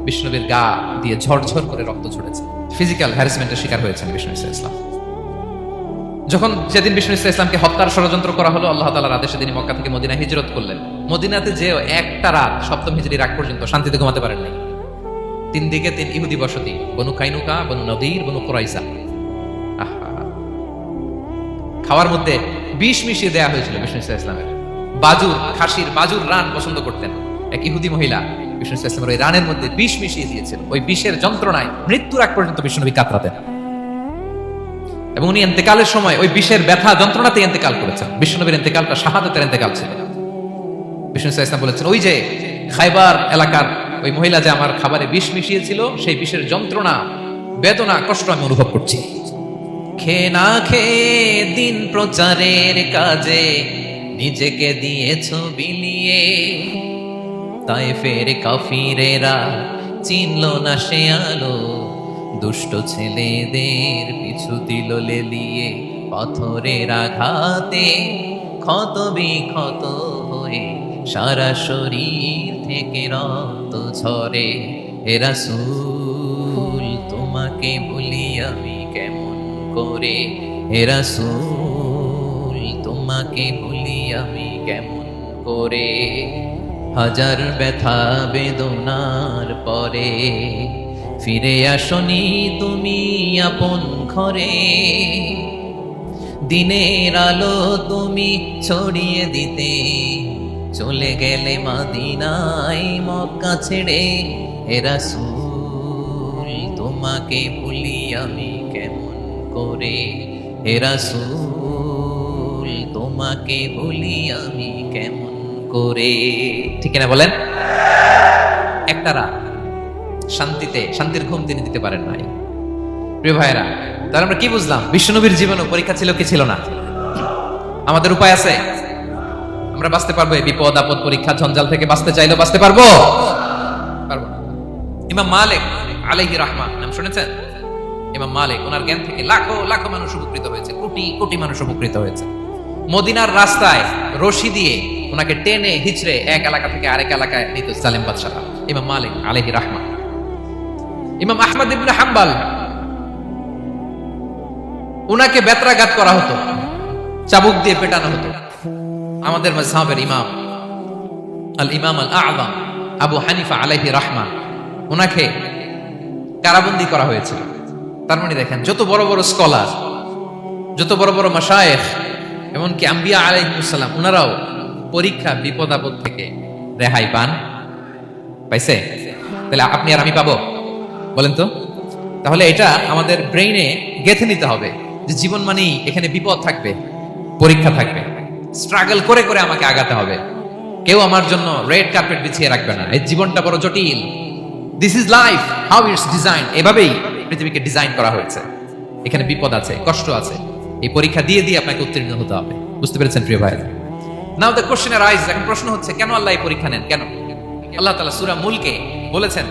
বিষ্ণুবীর গা দিয়ে ঝরঝর করে রক্ত ছড়েছে। ফিজিক্যাল হ্যারাসমেন্টের শিকার হয়েছেন বিষ্ণু ইসলাম। যখন যেদিন বিষ্ণু ইসলামকে হত্যার ষড়যন্ত্র করা হলো, আল্লাহ তাআলার আদেশে তিনি মক্কা থেকে মদিনা হিজরত করলেন। মদিনাতে যে একটা রাত, সপ্তম হিজরির আগ পর্যন্ত শান্তিতে ঘুমাতে পারেন নাই। তিন দিকে তিন ইহুদি বসতি, বনু কাইনুকা, বনু নদীর, বনু কুরাইজা। খাওয়ার মধ্যে বিষ মিশিয়ে দেয়া হয়েছিল বিষ্ণু ইসলামের। বাজুর, খাসির বাজুর রান পছন্দ করতেন। এক ইহুদি মহিলা বিষ্ণু ইসলামের ওই রানের মধ্যে বিষ মিশিয়ে দিয়েছিল। ওই বিষের যন্ত্রণায় মৃত্যুর আগ পর্যন্ত বিষ্ণুনবী কাতরাতেন এবং উনি ইন্তেকালের সময় ওই বিষের ব্যথা যন্ত্রণাতে ইন্তেকাল করেছেন। বিষ্ণুনবীর ইন্তেকালটা শাহাদাতের ইন্তেকাল ছিল। বিষ্ণু ইসলাম বলেছেন, ওই যে খাইবার এলাকার ওই মহিলা যে আমার খাবারে বিষ মিশিয়েছিল, সেই বিষের যন্ত্রণা, বেদনা, কষ্ট আমি অনুভব করছি। খেয়ে না খেয়ে দিন প্রচারের কাজে নিজেকে দিয়েছ বিলিয়ে, তায়েফের কাফিরেরা চিনল না সে আলো, দুষ্ট ছেলেদের পিছু দিল লেলিয়ে, পাথরের আঘাতে ক্ষত বিক্ষত হয়ে সারা শরীর থেকে রক্ত ঝরে। হে রাসূল তোমাকে বলি আমি কেমন করে, হে রাসূল তোমাকে বলি আমি কেমন করে। হাজার ব্যথা বেদনার পরে ফিরে আসনি তুমি আপন ঘরে, দিনের আলো তুমি ছড়িয়ে দিতে চলে গেলে মদিনায় মক্কা ছেড়ে। হে রাসূল তোমাকে ভুলি আমি কেমন করে, হে রাসূল তোমাকে ভুলি আমি কেমন করে। ঠিক না বলেন? একটা রাত শান্তির ঘুম তিনি দিতে পারেন নাই। প্রিয় ভাইরা, তাহলে আমরা কি বুঝলাম? বিশ্বনবীর জীবনে পরীক্ষা ছিল কি ছিল না? আমাদের উপায় আছে? আমরা বাঁচতে পারবো এই বিপদ আপদ পরীক্ষা ঝঞ্ঝাল থেকে? বাঁচতে চাইলেও বাঁচতে পারবো? পারবো না। ইমাম মালিক আলাইহি রাহমাহ নাম শুনেছেন? ইমাম মালিক, ওনার জ্ঞান থেকে লাখো লাখো মানুষ উপকৃত হয়েছে, কোটি কোটি মানুষ উপকৃত হয়েছে। মদিনার রাস্তায় রশি দিয়ে ওনাকে টেনে হিচড়ে এক এলাকা থেকে আরেক এলাকায় নিত সালেম বাদশাহ। ইমাম মালিক আলাইহি রাহমাহ। ইমাম আহমদ ইবনে হাম্বল, উনাকে বেত্রাঘাত করা হতো, চাবুক দিয়ে পেটানো হতো। আমাদের মাযহাবের ইমাম আল ইমাম আল আযম আবু হানিফা আলাইহি রাহমাহ, উনাকে কারাবন্দী করা হয়েছিল। তার মানে দেখেন, যত বড় বড় স্কলার, যত বড় বড় মাশায়েখ, এমনকি আম্বিয়া আলাইহিস সালাম, উনারাও পরীক্ষা বিপদ আপদ থেকে রেহাই পাইছে। তাহলে আপনি আর আমি পাবো? বলেন তো। তাহলে এটা আমাদের ব্রেইনে গেঁথে নিতে হবে যে জীবন মানেই এখানে বিপদ থাকবে, পরীক্ষা থাকবে, স্ট্রাগল করে করে আমাকে আগাতে হবে। কেউ আমার জন্য রেড কার্পেট বিছিয়ে রাখবে না। এই জীবনটা বড় জটিল। This is life, how it's design. এভাবেই পৃথিবীকে ডিজাইন করা হয়েছে। এখানে বিপদ আছে, কষ্ট আছে। এই পরীক্ষা দিয়ে দিয়ে আপনাকে উত্তীর্ণ হতে হবে। বুঝতে পেরেছেন প্রিয় ভাই? নাও দ্য কোশ্চেন আরাইজ, এখন প্রশ্ন হচ্ছে, কেন আল্লাহ এই পরীক্ষা নেন? কেন? আল্লাহ তাআলা সূরা মুলকে বলেছেন,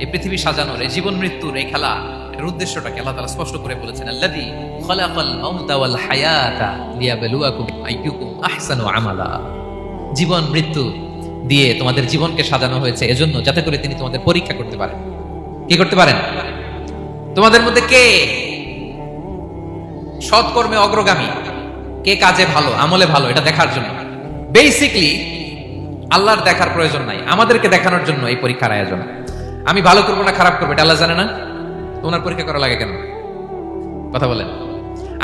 এই পৃথিবী সাজানোর, এই জীবন মৃত্যুর এই খেলা, এর উদ্দেশ্যটাকে আল্লাহ তাআলা স্পষ্ট করে বলেছেন, আল্লাযী খালাকাল মাউতা ওয়াল হায়াতা লিয়াবলুয়াকুম আইয়ুকুম আহসানু আমালা। জীবন মৃত্যু দিয়ে তোমাদের জীবনকে সাজানো হয়েছে এজন্য, যাতে করে তিনি তোমাদের পরীক্ষা করতে পারেন। কি করতে পারেন? তোমাদের মধ্যে কে সৎকর্মে অগ্রগামী, কে কাজে ভালো, আমলে ভালো, এটা দেখার জন্য। বেসিকলি আল্লাহর দেখার প্রয়োজন নাই, আমাদেরকে দেখানোর জন্য এই পরীক্ষার আয়োজন। আমি ভালো করবো না খারাপ করবো এটা আল্লাহ জানে না? তোমার পরীক্ষা করা লাগে কেন? কথা বলেন।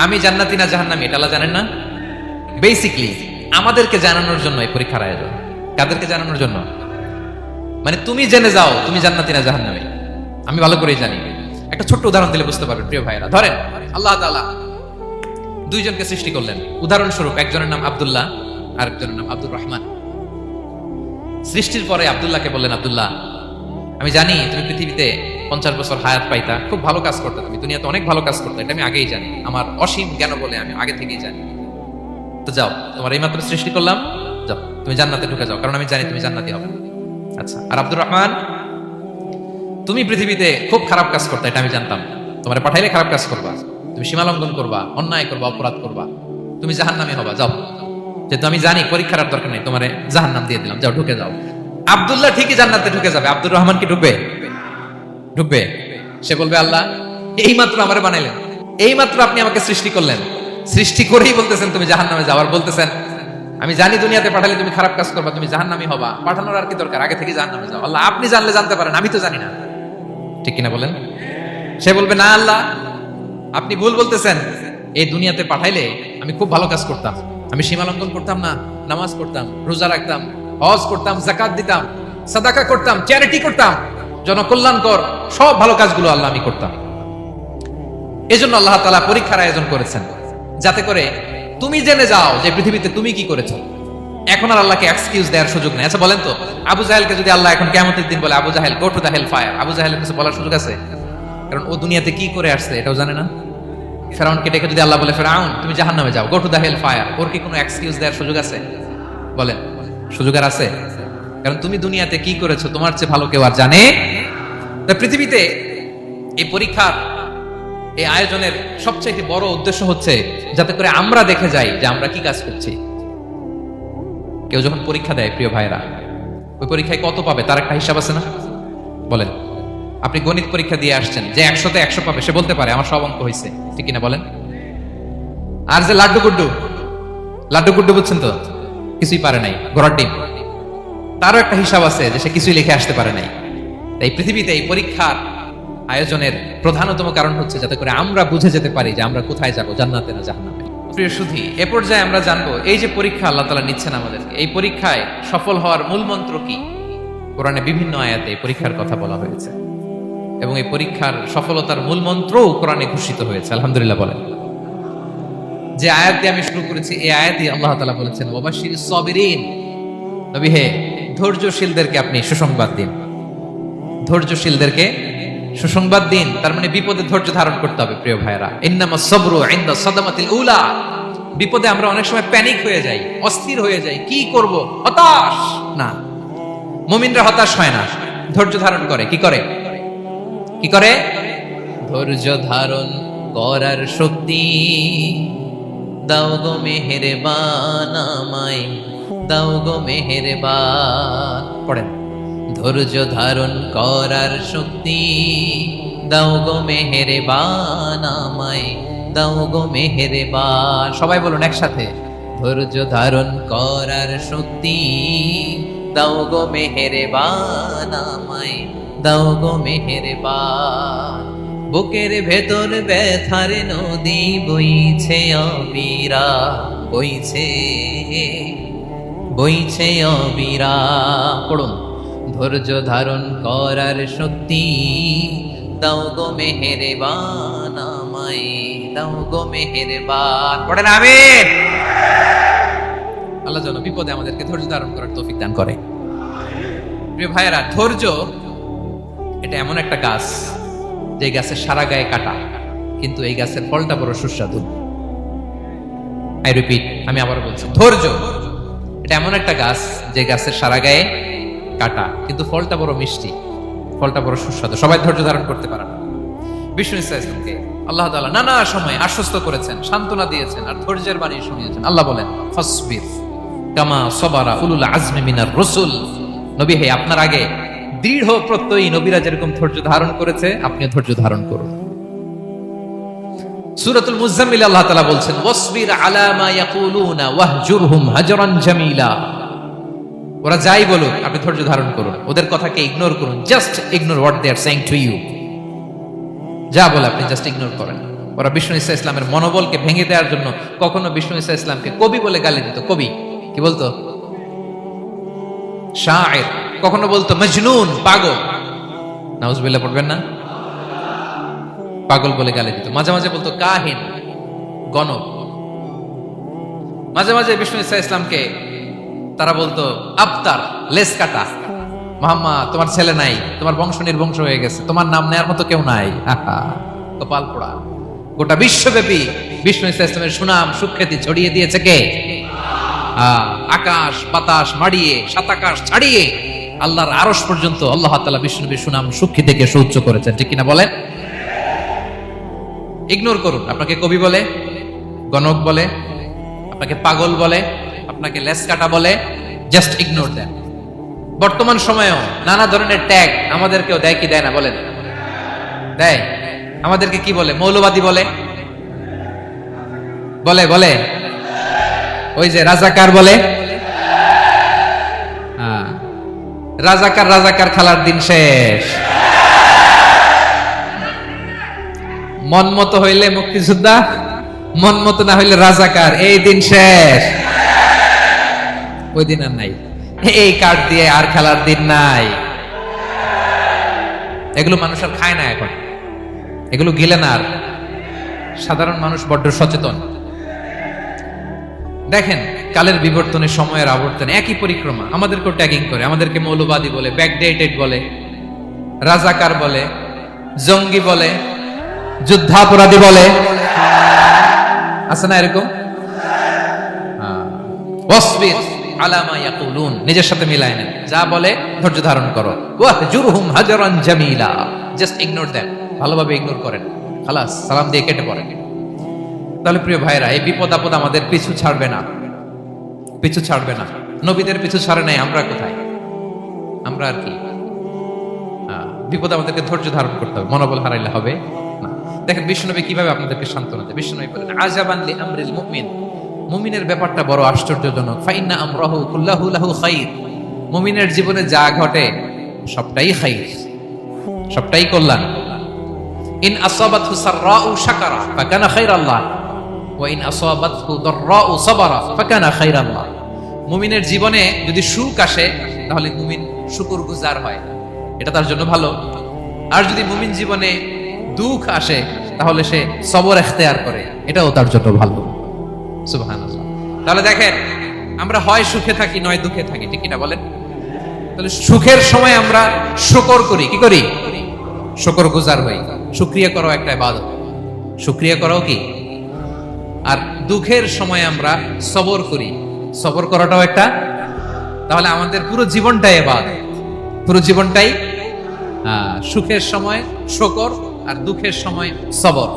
আমি জান্নাতি না জাহান্নামী এটা আল্লাহ জানেন না? বেসিকলি আমাদেরকে জানানোর জন্য এই পরীক্ষার আয়োজন। কাদেরকে জানানোর জন্য? মানে তুমি জেনে যাও তুমি জান্নাতি না জাহান্নামী। আমি ভালো করেই জানি। একটা ছোট্ট উদাহরণ দিলে বুঝতে পারবেন প্রিয় ভাইরা। ধরেন আল্লাহ তাআলা দুইজনকে সৃষ্টি করলেন। উদাহরণস্বরূপ, একজনের নাম আব্দুল্লাহ, আরেকজনের নাম আব্দুর রহমান। সৃষ্টির পরে আব্দুল্লাহকে বললেন, আব্দুল্লাহ, আমি জানি তুমি পৃথিবীতে 50 বছর হায়াত পাইতা, খুব ভালো কাজ করতে, তুমি দুনিয়াতে অনেক ভালো কাজ করতে, এটা আমি আগেই জানি, আমার অসীম জ্ঞান বলে আমি আগে থেকেই জানি। তো যাও, তোমার এইমাত্র সৃষ্টি করলাম, যাও তুমি জান্নাতে ঢুকে যাও, কারণ আমি জানি তুমি জান্নাতি হবে। আচ্ছা, আর আব্দুর রহমান, তুমি পৃথিবীতে খুব খারাপ কাজ করতে, এটা আমি জানতাম, তোমার পাঠাইলে খারাপ কাজ করবা, তুমি সীমা লঙ্ঘন করবা, অন্যায় করবা, অপরাধ করবা, তুমি জাহান্নামী হবা, যাও। যেহেতু আমি জানি পরীক্ষার আর দরকার নেই, তোমারে জাহান্নাম দিয়ে দিলাম, যাও ঢুকে যাও। আব্দুল্লাহ ঠিকই জান্নাতে ঢুকে যাবে, আব্দুর রহমান কি ঢুকবে? ঢুকবে। সে বলবে, আল্লাহ এইমাত্র আমারে বানাইলেন, এইমাত্র আপনি আমাকে সৃষ্টি করলেন, সৃষ্টি করেই বলতেছেন তুমি জাহান্নামে যাওয়ার, বলতেছেন আমি জানি দুনিয়াতে পাঠালে তুমি খারাপ কাজ করবা, তুমি জাহান্নামী হবা, পাঠানোর আর কি দরকার, আগে থেকে জাহান্নামে যাও। আল্লাহ আপনি জানলে জানতে পারেন, আমি তো জানি না। ঠিক কিনা বলেন? সে বলবে না আল্লাহ আপনি ভুল বলতেছেন, এই দুনিয়াতে পাঠাইলে আমি খুব ভালো কাজ করতাম, আমি সীমা লঙ্ঘন করতাম না, নামাজ পড়তাম, রোজা রাখতাম, হজ করতাম, যাকাত দিতাম, সাদাকা করতাম, চ্যারিটি করতাম, জনকল্যাণকর সব ভালো কাজগুলো আল্লাহ আমি করতাম। এজন্য আল্লাহ তাআলা পরীক্ষার আয়োজন করেছেন, যাতে করে তুমি জেনে যাও যে পৃথিবীতে তুমি কি করেছো। এখন আর আল্লাহকে এক্সকিউজ দেওয়ার সুযোগ নেই। আচ্ছা বলেন তো, আবু জাহেলকে যদি আল্লাহ এখন কিয়ামতের দিন বলে Abu Jahl go to the hell fire, Abu জাহেলের কাছে বলার সুযোগ আছে? কারণ ও দুনিয়াতে কি করে আসছে এটাও জানে না। ফেরাউনকে ডেকে যদি আল্লাহ বলে ফেরাউন তুমি জাহান্নামে যাও, go to the hell fire, ওর কি কোনো এক্সকিউজ দেওয়ার সুযোগ আছে? বলেন, সুযোগ আর আছে? কারণ তুমি দুনিয়াতে কি করেছো তোমার চেয়ে ভালো কেউ আর জানে। তা পৃথিবীতে এই পরীক্ষার এই আয়োজনের সবচেয়ে বড় উদ্দেশ্য হচ্ছে যাতে করে আমরা দেখে যাই যে আমরা কি কাজ করছি। কেউ যখন পরীক্ষা দেয় প্রিয় ভাইরা, ওই পরীক্ষায় কত পাবে তার একটা হিসাব আছে না? বলেন, আপনি গণিত পরীক্ষা দিয়ে আসছেন, যে 100তে 100 পাবে সে বলতে পারে আমার সব অঙ্ক হয়েছে, ঠিক কিনা বলেন? আর যে লাড্ডু গুড্ডু বুঝছেন তো, কিছুই পারে নাই, ঘোড়ার ডিম, তারও একটা হিসাব আছে যে সে কিছুই লিখে আসতে পারে নাই। তাই পৃথিবীতে এই পরীক্ষার আয়োজনের প্রধানতম কারণ হচ্ছে যাতে করে আমরা বুঝে যেতে পারি যে আমরা কোথায় যাব, জান্নাতে না জাহান্নামে। প্রিয় সুধী, এ পর্যায়ে আমরা জানবো এই যে পরীক্ষা আল্লাহ তাআলা নিচ্ছেন আমাদেরকে, এই পরীক্ষায় সফল হওয়ার মূল মন্ত্র কি। কোরআনে বিভিন্ন আয়াতে পরীক্ষার কথা বলা হয়েছে এবং এই পরীক্ষার সফলতার মূল মন্ত্রও কোরআনে ঘোষিত হয়েছে। আলহামদুলিল্লাহ বলেন। যে আয়াত দিয়ে আমি শুরু করেছি এই আয়াতে আল্লাহ তাআলা বলেছেন ওয়াবাশশিরিস সাবিরিন, নবী হে ধৈর্যশীলদেরকে আপনি সুসংবাদ দিন, ধৈর্যশীলদেরকে সুসংবাদ দিন। তার মানে বিপদে ধৈর্য ধারণ করতে হবে প্রিয় ভাইরা। ইন্নামাস সাবরু ইনদা সাদামাতিল উলা, বিপদে আমরা অনেক সময় প্যানিক হয়ে যাই, অস্থির হয়ে যাই, কি করব, হতাশ না। মুমিনরা হতাশ হয় না, ধৈর্য ধারণ করে। কি করে? কি করে? ধৈর্য ধারণ করার শক্তি দাও গো মেহেরবান আমায়, দাও গো মেহেরবান। পড়েন, ধৈর্য ধারণ করার শক্তি দাও গো মেহেরবান আমায়, দাও গো মেহেরবান। সবাই বলুন একসাথে, ধৈর্য ধারণ করার শক্তি দাও গো মেহেরবান আমায়, দাও গো মেহেরবান। বুকের ভেতর ব্যথার নদী বইছে অবিরা, বইছে বইছে অবিরা। পড়ুন, ধৈর্য ধারণ করার শক্তি দাও গো মেহেরবান আমায়, দাও গো মেহেরবান। পড়েন আমিন। আল্লাহ যেন বিপদে আমাদেরকে ধৈর্য ধারণ করার তৌফিক দান করে। প্রিয় ভাইয়েরা, ধৈর্য এটা এমন একটা গাছ যে গাছের সারা গায়ে কাটা, কিন্তু এই গাছের ফলটা বড় সুস্বাদু। আই রিপিট, আমি আবার বলছি, ধৈর্য এটা এমন একটা গাছ যে গাছের সারা গায়ে কাটা, কিন্তু ফলটা বড় মিষ্টি, ফলটা বড় সুস্বাদু। সবাই ধৈর্য ধারণ করতে পারে না। বিষ্ণু ইসলামকে আল্লাহ তাআলা নানা সময় আশ্বস্ত করেছেন, সান্ত্বনা দিয়েছেন, আর ধৈর্যের বাণী শুনিয়েছেন। আল্লাহ বলেন ফাসবির কামা সাবারা উলুল আজমি মিনার রাসূল, নবী হে আপনার আগে দৃঢ় প্রত্যয়ী নবীরা যেরকম ধৈর্য ধারণ করেছে আপনিও ধৈর্য ধারণ করুন। সূরাতুল মুজাম্মিল আল্লাহ তাআলা বলছেন ওয়াসবির আলা মা ইয়াকুলুনা ওয়াহজুরহুম হাজরান জামিলা, ওরা যাই বলুক আপনি ধৈর্য ধারণ করুন, ওদের কথাকে ইগনোর করুন, just ignore what they are saying to you. যা বলে আপনি জাস্ট ইগনোর করেন। ওরা বিষ্ণু ঈসা ইসলামের মনোবলকে ভেঙে দেওয়ার জন্য কখনো বিষ্ণু ঈসা ইসলামকে কবি বলে গালি দিত। কবি কি বলতো? শায়ের। কখনো বলতো মজনুন, পাগল। নাউজুবিল্লাহ পড়বেন না? পাগল বলে গালি দিত। মাঝে মাঝে বলতো কাহিন, গণক। মাঝে মাঝে বিষ্ণু ঈসা ইসলামকে তারা বলতো আবতার, লেস কাটা। মুহাম্মদ তোমার ছেলে নাই, তোমার বংশ নির্বংশ হয়ে গেছে, তোমার নাম নেয়ার মতো কেউ নাই। কপাল পোড়া। গোটা বিশ্বব্যাপী বিষ্ণু ঈসা ইসলামের সুনাম সুখ্যাতি ছড়িয়ে দিয়েছে কে? আকাশ বাতাস মাড়িয়ে, সাত আকাশ ছাড়িয়ে আল্লাহর আরশ পর্যন্ত আল্লাহ তাআলা বিষ্ণুনবীর সুনাম সুখ্যাতিকে সুউচ্চ করেছেন। ঠিক কিনা বলেন? ইগনোর করুন। আপনাকে কবি বলে, গণক বলে, আপনাকে পাগল বলে, আপনাকে লেস কাটা বলে, জাস্ট ইগনোর দেন। বর্তমান সময়েও নানা ধরনের ট্যাগ আমাদেরকেও দেয় কি দেয় না? বলেন, দেয়। আমাদেরকে কি বলে? মৌলবাদী বলে, বলে বলে ওই যে রাজাকার বলে। রাজাকার রাজাকার খেলার দিন শেষ। মন মতো হইলে মুক্তিযোদ্ধা, মন মতো না হইলে রাজাকার, এই দিন শেষ। ওই দিন আর নাই, এই কার্ড দিয়ে আর খেলার দিন নাই। এগুলো মানুষ আর খায় না এখন, এগুলো গিলে না আর। সাধারণ মানুষ বড্ড সচেতন। দেখেন কালের বিবর্তনে, সময়ের আবর্তনে একই পরিক্রমা আমাদেরকেও ট্যাগিং করে, আমাদেরকে মৌলবাদী বলে, ব্যাকডেটেড বলে, রাজাকার বলে, জঙ্গি বলে, যুদ্ধাপরাধী বলে। আছে না এরকম? ওয়াসবির আলা মা ইয়াকুলুন, নিজের সাথে মিলায় নেন, যা বলে ধৈর্য ধারণ করো। ওয়াহজুরহুম হাজরান জামিলা, জাস্ট ইগনোর দেম, ভালোভাবে ইগনোর করেন, খালাস, সালাম দিয়ে কেটে পড়েন। তাহলে প্রিয় ভাইরা, এই বিপদ আপদ আমাদের পিছু ছাড়বে না, পিছু ছাড়বে না। নবীদের পিছু ছাড়ে নাই, আমরা কোথায়? আমরা আর কি? বিপদ আমাদেরকে ধৈর্য ধারণ করতে হবে, মনোবল হারাইলে হবে না। দেখেন বিশ্বনবী কিভাবে আপনাদেরকে সান্ত্বনা দেয়। বিশ্বনবী বলেন, আজাবান লি আমরিল মুমিন, মুমিনের ব্যাপারটা বড় আশ্চর্যজনক। ফাইন্না আমরাহু কুল্লাহু লাহু খাইর, মুমিনের জীবনে যা ঘটে সবটাই খাইর, সবটাই কল্যাণ। ইন আসাবাতহু সাররাউ শাকারা ফাকানা খাইরাল্লাহ ওয়া ইন আসাবাতহু দাররাউ সাবারা ফাকানা খাইরাল্লাহ। মুমিনের জীবনে যদি সুখ আসে তাহলে মুমিন শুকরগুজার হয়, এটা তার জন্য ভালো। আর যদি মুমিন জীবনে দুঃখ আসে তাহলে সে সবর ইখতিয়ার করে, এটাও তার জন্য ভালো। সুবহানাল্লাহ। তাহলে দেখেন আমরা হয় সুখে থাকি নয় দুঃখে থাকি, ঠিক কিনা বলেন? তাহলে সুখের সময় আমরা শুকর করি, কি করি? শুকরগুজার হই। শুকরিয়া করো একটা ইবাদত, শুকরিয়া করো কি? আর দুঃখের সময় আমরা সবর করি, সবর করাটাও একটা। তাহলে আমাদের পুরো জীবনটাই ইবাদত, পুরো জীবনটাই সুখের সময় শুকর আর দুঃখের সময় সবর।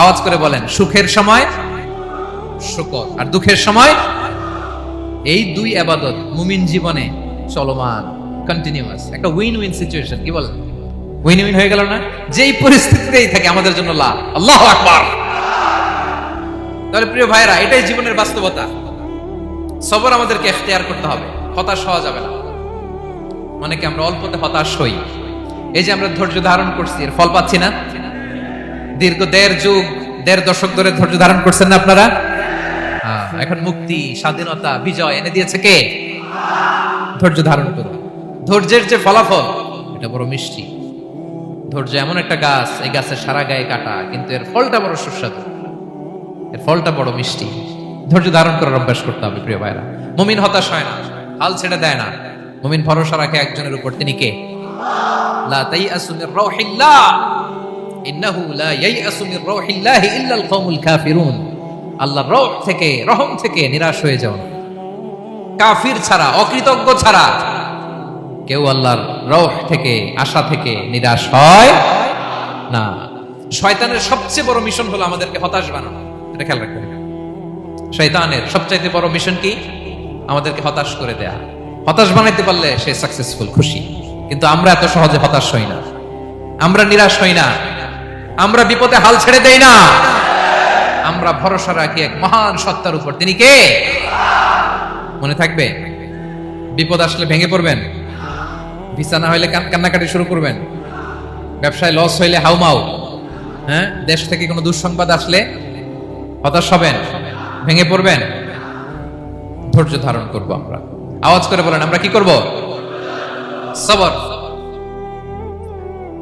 আওয়াজ করে বলেন, সুখের সময় শুকর আর দুঃখের সময়। এই দুই ইবাদত মুমিন জীবনে চলমান, কন্টিনিউয়াস, একটা উইন উইন সিচুয়েশন। কি বলেন? উইন উইন হয়ে গেল না? যেই পরিস্থিতিতেই থাকে আমাদের জন্য লাভ। আল্লাহু আকবার। তাহলে প্রিয় ভাইরা, এটাই জীবনের বাস্তবতা। সবর আমাদেরকে ইখতিয়ার করতে হবে, হতাশ হওয়া যাবে না। অনেকে আমরা অল্পতে হতাশ হই। এই যে আমরা ধৈর্য ধারণ করছি, এর ফল পাচ্ছি না। দীর্ঘ দেড় দশক ধরে ধৈর্য ধারণ করছেন না আপনারা? এখন মুক্তি, স্বাধীনতা, বিজয় এনে দিয়েছে কে? ধৈর্য ধারণ করুন। ধৈর্যের যে ফলাফল, এটা বড় মিষ্টি। ধৈর্য এমন একটা গাছ, এই গাছের সারা গায়ে কাটা, কিন্তু এর ফলটা বড় সুস্বাদু, এর ফলটা বড় মিষ্টি। ধৈর্য ধারণ করার অভ্যাস করতে হবে প্রিয় ভাইরা। মুমিন হতাশ হয় না, হাল ছেড়ে দেয় না। মুমিন ভরসা রাখে একজনের উপর, তিনি কে? লা তাইয়াসু মির রাউহিল্লাহ ইন্নাহু লা ইয়াইয়াসু মির রাউহিল্লাহি ইল্লাল কওমুল কাফিরুন। আল্লাহর রহ থেকে, রহম থেকে নিরাশ হয়ে যাও না। কাফির ছাড়া, অকৃতজ্ঞ ছাড়া কেউ আল্লাহর রহ থেকে, আশা থেকে নিরাশ হয় না। শয়তানের সবচেয়ে বড় মিশন হলো আমাদেরকে হতাশ বানানো, এটা খেয়াল রাখবেন। শয়তানের সবচাইতে বড় মিশন কি? আমাদেরকে হতাশ করে দেয়া। হতাশ বানাইতে পারলে সে সাকসেসফুল, খুশি। কিন্তু আমরা এত সহজে হতাশ হই না, আমরা নিরাশ হই না, আমরা বিপদে হাল ছেড়ে দেই না। আমরা ভরসা রাখি এক মহান সত্তার উপর, তিনি কে? মনে থাকবে? বিপদ আসলে ভেঙে পড়বেন, ভিসা না হইলে কান্নাকাটি শুরু করবেন, ব্যবসায় লস হইলে হাউমাউ, হ্যাঁ, দেশ থেকে কোনো দুঃসংবাদ আসলে হতাশ হবেন, ভেঙে পড়বেন। ধৈর্য ধারণ করব আমরা। আওয়াজ করে বলেন, আমরা কি করব? সবর।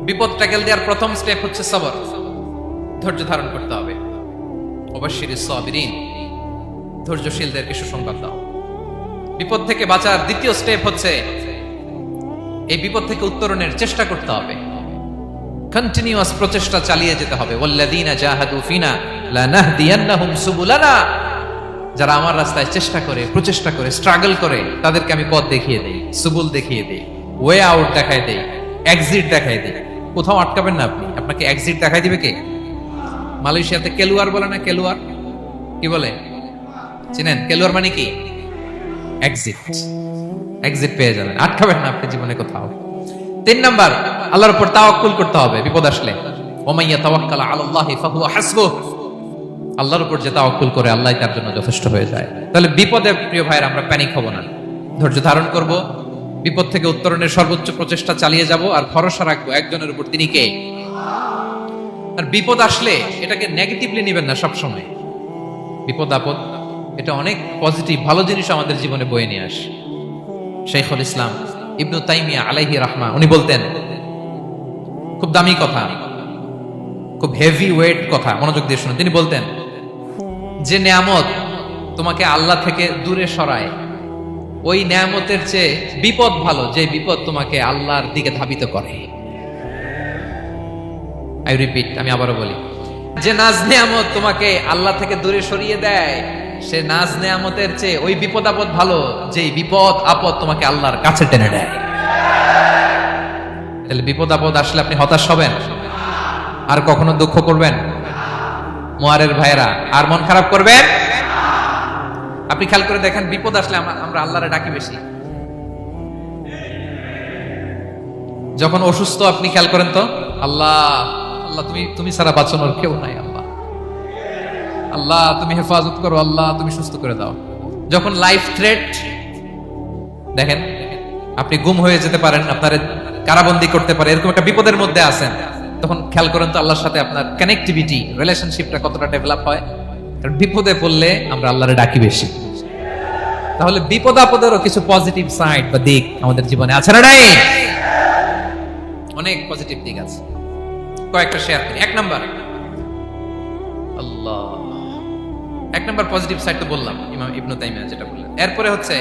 বিপদ ট্যাকেল দেওয়ার প্রথম স্টেপ হচ্ছে সবর, ধৈর্য ধারণ করতে হবে। অবশ্যই সাবিরিন, ধৈর্যশীলদেরকে সুসংবাদ দাও। বিপদ থেকে বাঁচার দ্বিতীয় স্টেপ হচ্ছে এই বিপদ থেকে উত্তরণের চেষ্টা করতে হবে, কন্টিনিউয়াস প্রচেষ্টা চালিয়ে যেতে হবে। ওয়াল্লাযীনা জাহাদু ফিনা লানাহদিয়ান্নাহুম সুবুলানা, যারা আমার রাস্তায় চেষ্টা করে, প্রচেষ্টা করে, স্ট্রাগল করে, তাদেরকে আমি পথ দেখিয়ে দেই, সুবুল দেখিয়ে দেই, ওয়ে আউট দেখাই দেই, এক্সিট দেখাই দেই। কোথাও আটকাবেন না আপনি, আপনাকে এক্সিট দেখাই দিবে কে? মালয়েশিয়াতে কেলুয়ার বলে না? কেলুয়ার কি বলে চিনেন? কেলুয়ার মানে কি? এক্সিট। এক্সিট পেয়ে যাবেন, আটকাবেন না আপনি জীবনে কোথাও। 3 নাম্বার, আল্লাহর উপর তাওয়াক্কুল করতে হবে বিপদ আসলে। ওয়া মান ইয়াতাওয়াক্কাল আলাল্লাহি ফাহুয়া হাসবুহ, আল্লাহর উপর যে তাওয়াক্কুল করে আল্লাহ তার জন্য যথেষ্ট হয়ে যায়। তাহলে বিপদে প্রিয় ভাইরা আমরা প্যানিক হব না, ধৈর্য ধারণ করব, বিপদ থেকে উত্তরণের সর্বোচ্চ প্রচেষ্টা চালিয়ে যাব, আর ভরসা রাখবো একজনের উপর, তিনি কে? আর বিপদ আসলে এটাকে নেগেটিভলি নেবেন না সবসময়। বিপদ আপদ এটা অনেক পজিটিভ ভালো জিনিস আমাদের জীবনে বয়ে নিয়ে আসে। শাইখুল ইসলাম ইবনু তাইমিয়া আলাইহি রাহমা উনি বলতেন, খুব দামি কথা, খুব হেভি ওয়েট কথা, মনোযোগ দিয়ে শুনুন। তিনি বলতেন, যে নেয়ামত তোমাকে আল্লাহ থেকে দূরে সরায়, ওই নেয়ামতের চেয়ে বিপদ ভালো যে বিপদ তোমাকে আল্লাহর দিকে ধাবিত করে। আই রিপিট, আমি আবারও বলি, যে নাজ নেয়ামত তোমাকে আল্লাহ থেকে দূরে সরিয়ে দেয়, সে নাজ নেয়ামতের চেয়ে ওই বিপদ আপদ ভালো যে বিপদ আপদ তোমাকে আল্লাহর কাছে টেনে দেয়। তাহলে বিপদ আপদ আসলে আপনি হতাশ হবেন? আর কখনো দুঃখ করবেন? মোয়ারের ভাইয়েরা, আর মন খারাপ করবেন? আপনি খেয়াল করে দেখেন, বিপদ আসলে আমরা আল্লাহরে ডাকি বেশি। যখন অসুস্থ আপনি খেয়াল করেন তো, আল্লাহ আল্লাহ তুমি ছাড়া বাঁচানোর কেউ নাই, আল্লাহ আল্লাহ তুমি হেফাজত করো, আল্লাহ তুমি সুস্থ করে দাও। যখন লাইফ থ্রেট, দেখেন আপনি গুম হয়ে যেতে পারেন, আপনার কারাবন্দী করতে পারে, এরকম একটা বিপদের মধ্যে আছেন, তখন খেয়াল করেন তো আল্লাহর সাথে আপনার কানেক্টিভিটি, রিলেশনশিপটা কতটা ডেভেলপ হয়। কারণ বিপদে পড়লে আমরা আল্লাহরে ডাকি বেশি। তাহলে বিপদ আপদেরও কিছু পজিটিভ সাইড বা দিক আমাদের জীবনে আছে না নাই? অনেক পজিটিভ দিক আছে, কয়েকটা শেয়ার করি। এক নাম্বার পজিটিভ সাইড তো বললাম, ইমাম ইবনু তাইমিয়া যেটা বললেন। এরপরে হচ্ছে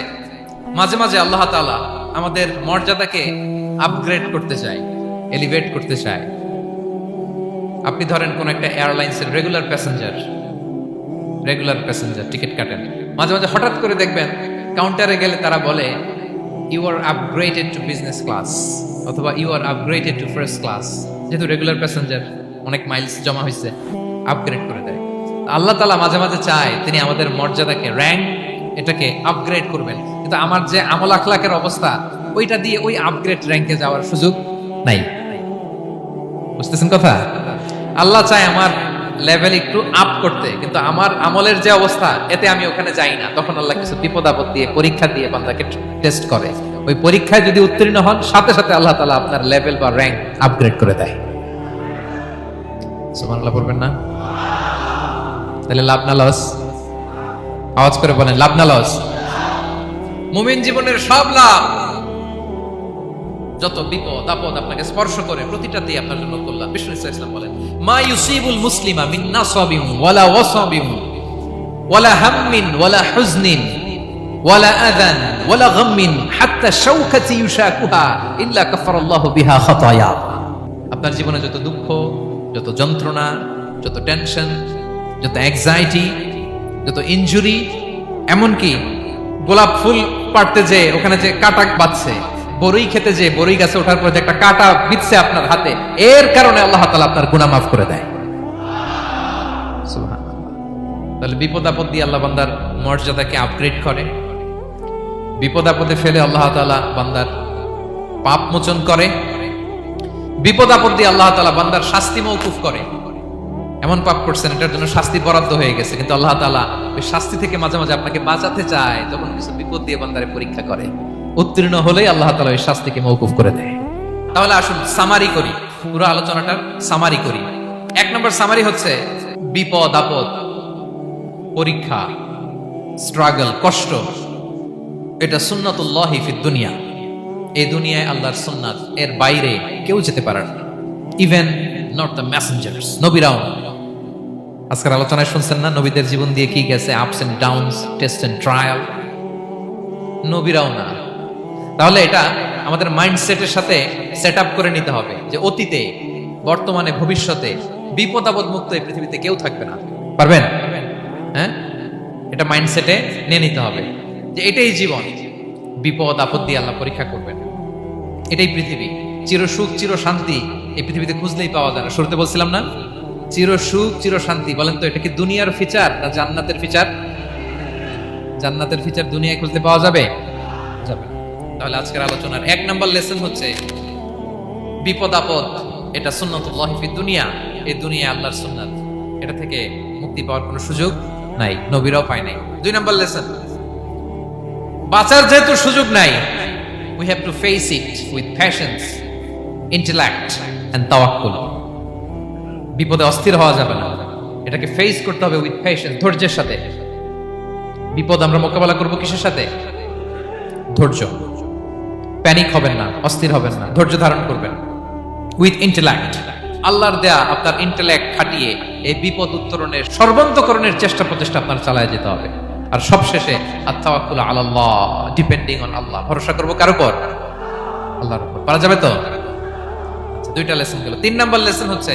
মাঝে মাঝে আল্লাহ তাআলা আমাদের মর্যাদাকে আপগ্রেড করতে চায়, এলিভেট করতে চায়। আপনি ধরেন কোন একটা এয়ারলাইন্সের রেগুলার প্যাসেঞ্জার টিকিট কাটেন, মাঝে মাঝে হঠাৎ করে দেখবেন কাউন্টারে গেলে তারা বলে you are upgraded to business class, অথবা you are upgraded to first class. যেহেতু রেগুলার প্যাসেঞ্জার, অনেক মাইলস জমা হয়েছে, আপগ্রেড করে দেয়। আল্লাহ তাআলা মাঝে মাঝে চায় তিনি আমাদের মর্যাদাকে, র্যাঙ্ক, এটাকে আপগ্রেড করবেন, কিন্তু আমার যে আমল আখলাকের অবস্থা, ওইটা দিয়ে ওই আপগ্রেড র্যাঙ্কে যাওয়ার সুযোগ নাই। বুঝতেছেন কথা? আল্লাহ চায় আমার লেভেল একটু আপ করতে, কিন্তু আমার আমলের যে অবস্থা, এতে আমি ওখানে যাই না। তখন আল্লাহ কিছু বিপদ আপদ দিয়ে, পরীক্ষা দিয়ে বান্দাকে টেস্ট করে। ওই পরীক্ষায় যদি উত্তীর্ণ হন, সাথে সাথে আল্লাহ তাআলা আপনার লেভেল বা র্যাঙ্ক আপগ্রেড করে দেয়। সুবহানাল্লাহ পড়বেন না? তাহলে লাভ না লস? আওয়াজ করে বলেন, লাভ না লস? মুমিন জীবনের সব লাভ। যত বিপদ আপদ আপনাকে স্পর্শ করে, প্রতিটাতে আপনার জন্য কল্যাণ। বিষ্ণু ইসলাম বলেন, মা ইউসিবুল মুসলিমা মিন নাসাবিন ওয়ালা ওয়াসাবিন ওয়ালা হাম্মিন ওয়ালা হুজনিন ওয়ালা আযান ওয়ালা গাম্মিন হাত্তা শাওকাতি ইউশাকুহা ইল্লা কাফারাল্লাহু বিহা খাতায়া। আপনার জীবনে যত দুঃখ, যত যন্ত্রণা, যত টেনশন, যত অ্যাংজাইটি, যত ইনজুরি, এমনকি গোলাপ ফুল পাড়তে যে ওখানে যে কাটা বাঁধছে, বরই খেতে যে বরই গাছে ওঠার পর যে একটা কাটা বিঁধছে আপনার হাতে, এর কারণে আল্লাহ তাআলা আপনার গুনাহ মাফ করে দেয়। সুবহানাল্লাহ। তাহলে বিপদ আপদ দিয়ে আল্লাহ বান্দার মর্যাদাকে আপগ্রেড করে। বিপদ আপদে ফেলে আল্লাহ তাআলা বান্দার পাপ মোচন করে। বিপদ আপদ দিয়ে আল্লাহ তাআলা বান্দার শাস্তি মওকুফ করে। এমন পাপ করছেন, এটার জন্য শাস্তি বরাদ্দ হয়ে গেছে, কিন্তু আল্লাহ তাআলা ওই শাস্তি থেকে মাঝে মাঝে আপনাকে বাঁচাতে চায়, তখন কিছু বিপদ দিয়ে বান্দারে পরীক্ষা করে। উত্তীর্ণ হলেই আল্লাহ তাআলা ওই শাস্তিকে মওকুফ করে দেয়। তাহলে আসুন সামারি করি, পুরো আলোচনাটার সামারি করি। এক নম্বর সামারি হচ্ছে বিপদ আপদ, পরীক্ষা, স্ট্রাগল, কষ্ট, এটা সুন্নাতুল্লাহি ফিদ দুনিয়া। এই দুনিয়ায় আল্লাহর সুন্নাত, এর বাইরে কেউ যেতে পারে না, ইভেন নট দ্য মেসেঞ্জার্স, নবীরাও। আজকের আলোচনায় শুনছেন না নবীদের জীবন দিয়ে কি গেছে, ups and downs, test and trial, নবীরাও না। তাহলে এটা আমাদের মাইন্ডসেটের সাথে সেট আপ করে নিতে হবে যে অতীতে, বর্তমানে, ভবিষ্যতে বিপদ আপদ মুক্ত এই পৃথিবীতে কেউ থাকবে না। পারবেন? হ্যাঁ, এটা মাইন্ডসেটে নিয়ে নিতে হবে যে এটাই জীবন, বিপদ আপদ দিয়ে আল্লাহ পরীক্ষা করবেন। এটাই পৃথিবী। চির সুখ চির শান্তি এই পৃথিবীতে খুঁজলেই পাওয়া যায় না। শুরুতে বলছিলাম না, চির সুখ চির শান্তি। বলেন তো এটা কি দুনিয়ার ফিচার না জান্নাতের ফিচার? জান্নাতের ফিচার দুনিয়ায় খুঁজতে পাওয়া যাবে? যাবে না। তাহলে আজকের আলোচনার এক নাম্বার লেসন হচ্ছে বিপদ আপদ এটা সুন্নাতুল্লাহি ফিদ দুনিয়া। এই দুনিয়া আল্লাহর সুন্নাত, এটা থেকে মুক্তি পাওয়ার কোনো সুযোগ নাই, নবীরাও পায় নাই। 2 নম্বর লেসন, বাঁচার যেহেতু সুযোগ নাই, we have to face it with patience, intellect and tawakkul। বিপদে অস্থির হওয়া যাবে না, এটাকে ফেস করতে হবে উইথ পেশেন্স, ধৈর্যের সাথে। বিপদ আমরা মোকাবেলা করব কিসের সাথে? ধৈর্য। প্যানিক হবেন না, অস্থির হবেন না, ধৈর্য ধারণ করবেন উইথ ইন্টেলেক্ট। আল্লাহর দেয়া আপনার ইন্টেলেক্ট খাটিয়ে এই বিপদ উত্তরণের সর্বান্তকরণের চেষ্টা প্রচেষ্টা আপনার চালায় যেতে হবে। আর সবশেষে আত-তাওয়াক্কুল আলাল্লাহ, ডিপেন্ডিং অন আল্লাহ, ভরসা করব কার উপর? আল্লাহর উপর। পারা যাবে তো? দুইটা লেসন গেল। 3 নম্বর লেসন হচ্ছে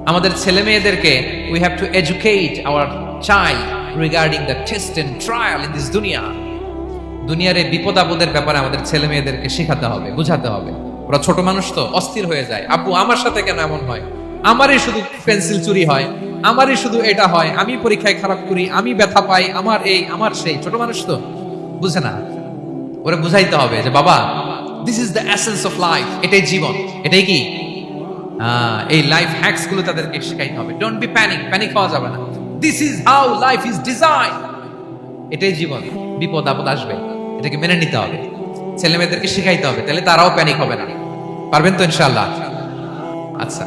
আমাদের ছেলে মেয়েদেরকে we have to educate our child regarding the test and trial in this dunya। দুনিয়ার এই বিপদ আপদের ব্যাপারে আমাদের ছেলে মেয়েদেরকে শেখাতে হবে, বুঝাতে হবে। ওরা ছোট মানুষ তো অস্থির হয়ে যায়, আব্বু আমার সাথে কেন এমন হয়, আমারই শুধু পেন্সিল চুরি হয়, আমারই শুধু এটা হয়, আমি পরীক্ষায় খারাপ করি, আমি ব্যথা পাই, আমার এই আমার সেই। ছোট মানুষ তো বুঝে না, ওরা বুঝাইতে হবে যে বাবা, this is the essence of life, এটাই জীবন, এটাই কি এই লাইফ হ্যাকস গুলো তাদেরকে শেখাইতে হবে। ডোন্ট বি প্যানিক হওয়া যাবে না। This is how life is design, এটাই জীবন, বিপদ আপদ আসবে, এটাকে মেনে নিতে হবে, ছেলে মেয়েদেরকে শেখাইতে হবে, তাহলে তারাও প্যানিক হবে না। পারবেন তো ইনশাআল্লাহ? আচ্ছা,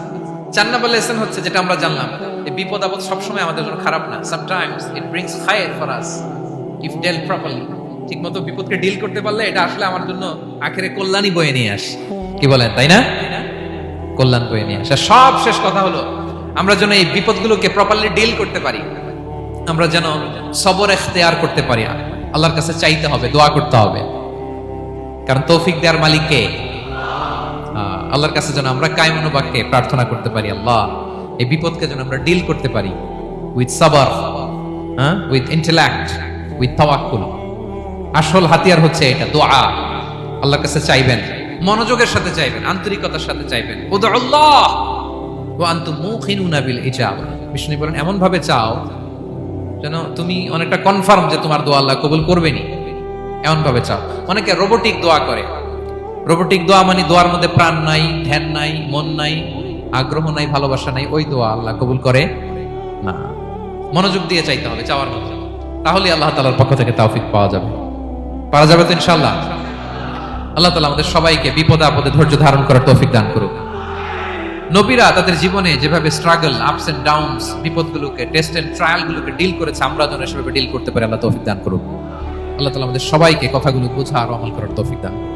4 নম্বর লেসন হচ্ছে যেটা আমরা জানলাম, এই বিপদ আপদ সবসময় আমাদের জন্য খারাপ না। সামটাইমস ইট ব্রিংস খায়ের for us if dealt properly. ঠিকমতো বিপদকে ডিল করতে পারলে এটা আসলে আমার জন্য আখেরে কল্যাণই বয়ে নিয়ে আসে। কি বলেন, তাই না? কল্যাণ বয়ে নিয়ে আসে। সব শেষ কথা হলো, আমরা যেন এই বিপদগুলোকে প্রপারলি ডিল করতে পারি, আমরা যেন সবর ইখতিয়ার করতে পারি। আল্লাহর কাছে চাইতে হবে, দোয়া করতে হবে, কারণ তৌফিক দেওয়ার মালিক কে? আল্লাহর কাছে যেন আমরা কায়মনো বাক্যে প্রার্থনা করতে পারি, আল্লাহ এই বিপদকে যেন আমরা ডিল করতে পারি উইথ সাবর, উইথ ইন্টেলেক্ট, উইথ তাওয়াক্কুল। আসল হাতিয়ার হচ্ছে এটা, দোয়া। আল্লাহর কাছে চাইবেন, মনোযোগের সাথে চাইবেন, আন্তরিকতার সাথে চাইবেন। উদুল্লাহ ওয়া আনতুম মুকিনুনা বিল ইজাবা। বিষ্ণু বলেন এমন ভাবে চাও যেন তুমি অনেকটা কনফার্ম যে তোমার দোয়া আল্লাহ কবুল করবেনি, এমন ভাবে চাও। অনেকে রোবোটিক দোয়া করে। রোবোটিক দোয়া মানে দোয়ার মধ্যে প্রাণ নাই, ধ্যান নাই, মন নাই, আগ্রহ নাই, ভালোবাসা নাই, ওই দোয়া আল্লাহ কবুল করে না। মনোযোগ দিয়ে চাইতে হবে চাওয়ার মধ্যে, তাহলে আল্লাহ তাআলার পক্ষ থেকে তৌফিক পাওয়া যাবে। পারা যাবে তো ইনশাআল্লাহ? আল্লাহ তাআলা আমাদের সবাইকে বিপদে আপদে ধৈর্য ধারণ করার তৌফিক দান করুক। নবীরা তাদের জীবনে যেভাবে স্ট্রাগল, আপস এন্ড ডাউনস, বিপদগুলোকে, টেস্ট এন্ড ট্রায়াল গুলোকে ডিল করেছে, আমরা যেন সেভাবে ডিল করতে পারি। আল্লাহ তৌফিক দান করুক। আল্লাহ তাআলা আমাদের সবাইকে কথাগুলো বোঝা আর আমল করার তৌফিক দান করুক।